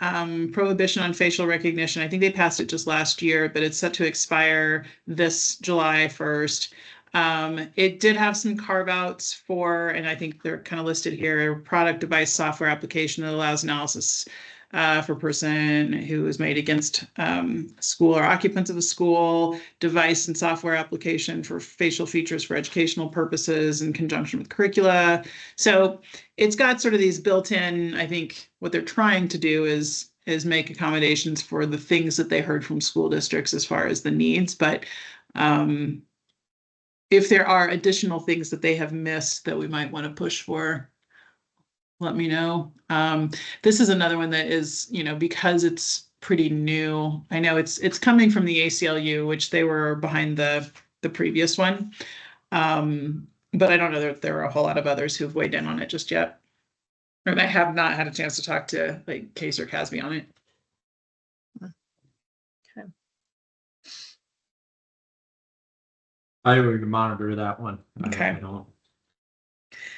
prohibition on facial recognition, I think they passed it just last year, but it's set to expire this July 1st. It did have some carve outs for, and I think they're kind of listed here, product device software application that allows analysis for a person who is made against school or occupants of a school, device and software application for facial features for educational purposes in conjunction with curricula. So it's got sort of these built-in, I think what they're trying to do is make accommodations for the things that they heard from school districts as far as the needs. But if there are additional things that they have missed that we might want to push for, let me know. This is another one that is, because it's pretty new. I know it's coming from the ACLU, which they were behind the previous one. But I don't know that there are a whole lot of others who've weighed in on it just yet. And I have not had a chance to talk to like Case or Casby on it. Okay. I would monitor that one. Okay. I don't.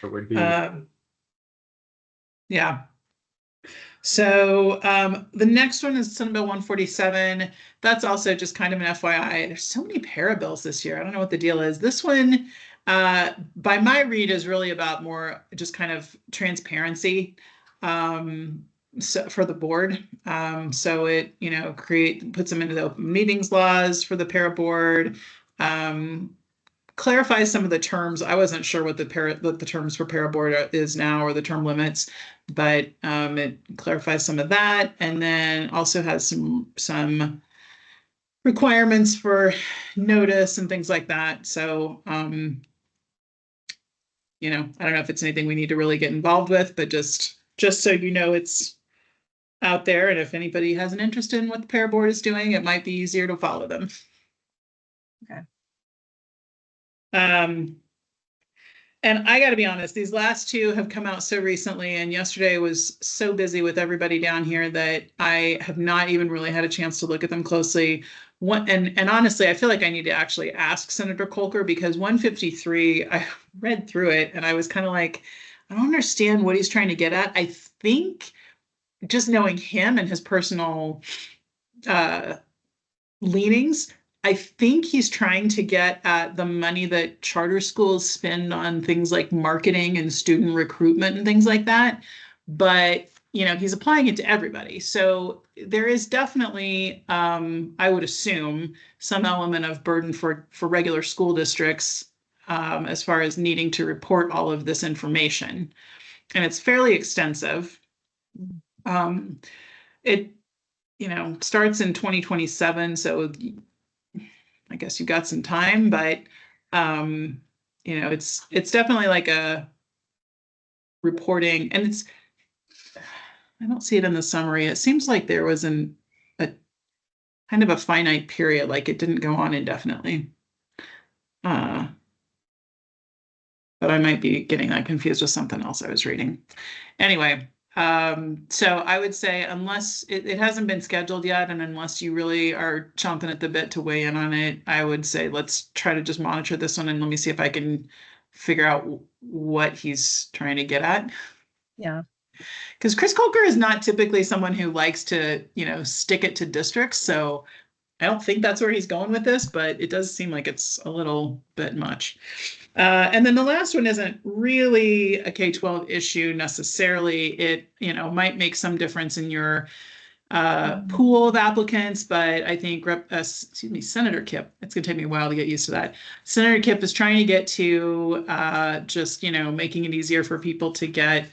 It would be. Yeah. So the next one is Senate Bill 147. That's also just kind of an FYI. There's so many parabills this year. I don't know what the deal is. This one, by my read, is really about more just kind of transparency so for the board. So it, puts them into the open meetings laws for the para board. Clarifies some of the terms. I wasn't sure what the terms for para board is now, or the term limits, but it clarifies some of that, and then also has some requirements for notice and things like that. So I don't know if it's anything we need to really get involved with, but just so it's out there, and if anybody has an interest in what the para board is doing, it might be easier to follow them. Okay. And I got to be honest, these last two have come out so recently, and yesterday was so busy with everybody down here that I have not even really had a chance to look at them closely. And honestly, I feel like I need to actually ask Senator Kolker, because 153, I read through it and I was kind of like, I don't understand what he's trying to get at. I think just knowing him and his personal leanings, I think he's trying to get at the money that charter schools spend on things like marketing and student recruitment and things like that. But, he's applying it to everybody. So there is definitely, I would assume, some element of burden for regular school districts as far as needing to report all of this information. And it's fairly extensive. It, starts in 2027. So I guess you've got some time, but it's definitely like a reporting, and I don't see it in the summary. It seems like there was a kind of a finite period, like it didn't go on indefinitely. But I might be getting that confused with something else I was reading. Anyway, so I would say, unless it hasn't been scheduled yet, and unless you really are chomping at the bit to weigh in on it, I would say let's try to just monitor this one, and let me see if I can figure out what he's trying to get at. Yeah. Because Chris Kolker is not typically someone who likes to, stick it to districts. So I don't think that's where he's going with this, but it does seem like it's a little bit much. And then the last one isn't really a K-12 issue necessarily. It, might make some difference in your pool of applicants, but I think Senator Kipp, it's going to take me a while to get used to that. Senator Kipp is trying to get to just, making it easier for people to get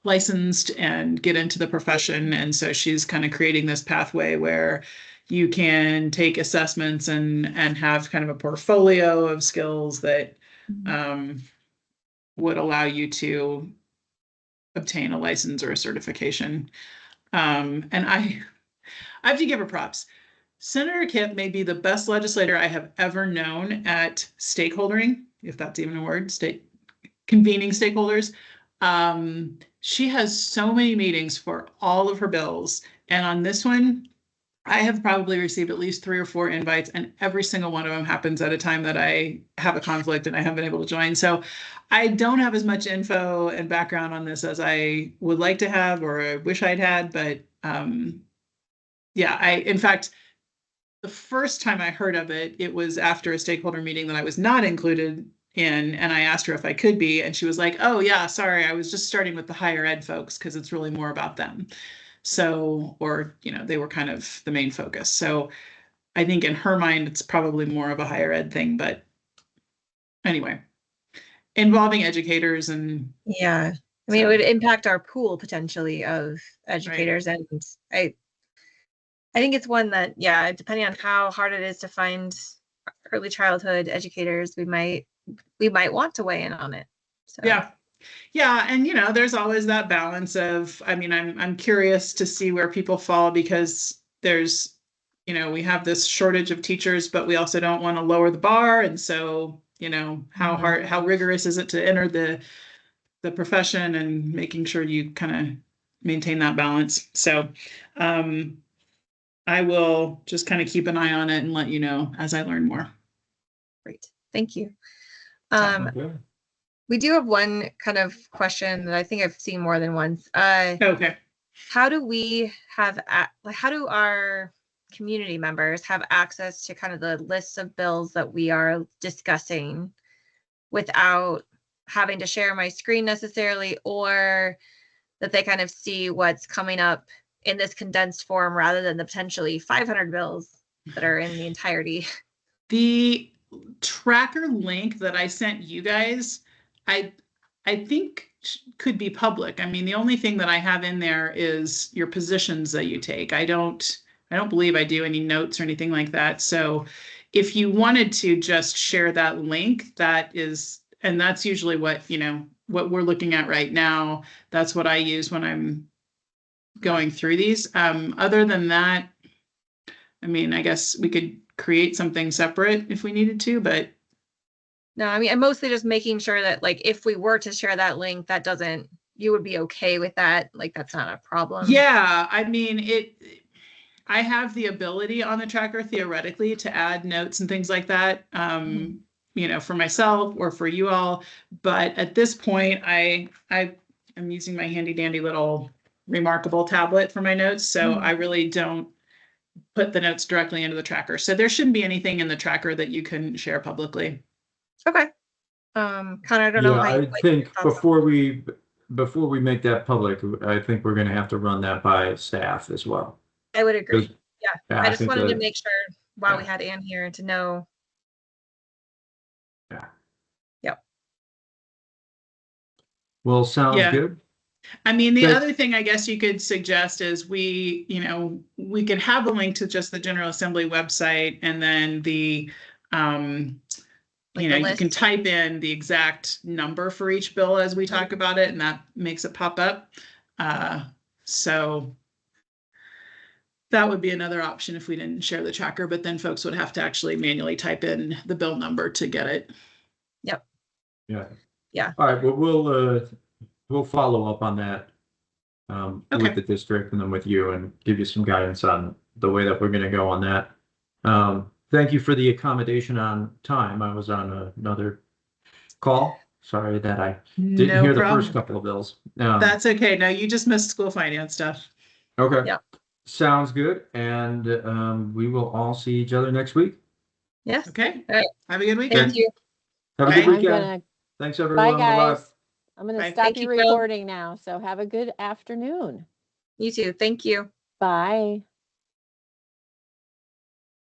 licensed and get into the profession. And so she's kind of creating this pathway where you can take assessments and have kind of a portfolio of skills that would allow you to obtain a license or a certification. And I have to give her props. Senator Kipp may be the best legislator I have ever known at stakeholdering, if that's even a word, convening stakeholders. She has so many meetings for all of her bills. And on this one, I have probably received at least 3 or 4 invites, and every single one of them happens at a time that I have a conflict and I haven't been able to join. So I don't have as much info and background on this as I would like to have, or I wish I'd had, but in fact, the first time I heard of it, it was after a stakeholder meeting that I was not included in, and I asked her if I could be, and she was like, "Oh yeah, sorry, I was just starting with the higher ed folks because it's really more about them." So, or, they were kind of the main focus. So I think in her mind, it's probably more of a higher ed thing, but anyway, involving educators and. Yeah. I mean, it would impact our pool potentially of educators. Right. And I think it's one that, depending on how hard it is to find early childhood educators, we might want to weigh in on it. So. Yeah. Yeah. And, there's always that balance of, I'm curious to see where people fall, because there's, we have this shortage of teachers, but we also don't want to lower the bar. And so, how rigorous is it to enter the profession, and making sure you kind of maintain that balance. So, I will just kind of keep an eye on it and let you know as I learn more. Great. Thank you. We do have one kind of question that I think I've seen more than once. Okay. How do our community members have access to kind of the lists of bills that we are discussing without having to share my screen necessarily, or that they kind of see what's coming up in this condensed form rather than the potentially 500 bills that are in the entirety? The tracker link that I sent you guys, I think could be public. The only thing that I have in there is your positions that you take. I don't believe I do any notes or anything like that. So if you wanted to just share that link, and that's usually what we're looking at right now. That's what I use when I'm going through these. Other than that, I guess we could create something separate if we needed to, but. No, I'm mostly just making sure that, like, if we were to share that link, you would be okay with that. Like, that's not a problem. Yeah. I have the ability on the tracker theoretically to add notes and things like that, for myself or for you all. But at this point, I am using my handy dandy little Remarkable tablet for my notes. So I really don't put the notes directly into the tracker. So there shouldn't be anything in the tracker that you can share publicly. Okay. Connor, I don't know how I think before we make that public, I think we're going to have to run that by staff as well. I would agree. Yeah. I just wanted to make sure while we had Ann here to know. Yeah. Yep. Well, sounds good. The other thing I guess you could suggest is we could have a link to just the General Assembly website, and then the you can type in the exact number for each bill as we talk about it, and that makes it pop up. So that would be another option if we didn't share the tracker, but then folks would have to actually manually type in the bill number to get it. Yep. Yeah. All right. Well, we'll follow up on that with the district and then with you, and give you some guidance on the way that we're going to go on that. Thank you for the accommodation on time. I was on another call. Sorry that I didn't hear the first couple of bills. That's okay. No, you just missed school finance stuff. Okay. Yeah. Sounds good. And we will all see each other next week. Yes. Okay. All right. Have a good weekend. Thank you. Have a good weekend. Thanks, everyone. Bye, guys. Bye-bye. I'm going to stop your recording now. So have a good afternoon. You too. Thank you. Bye.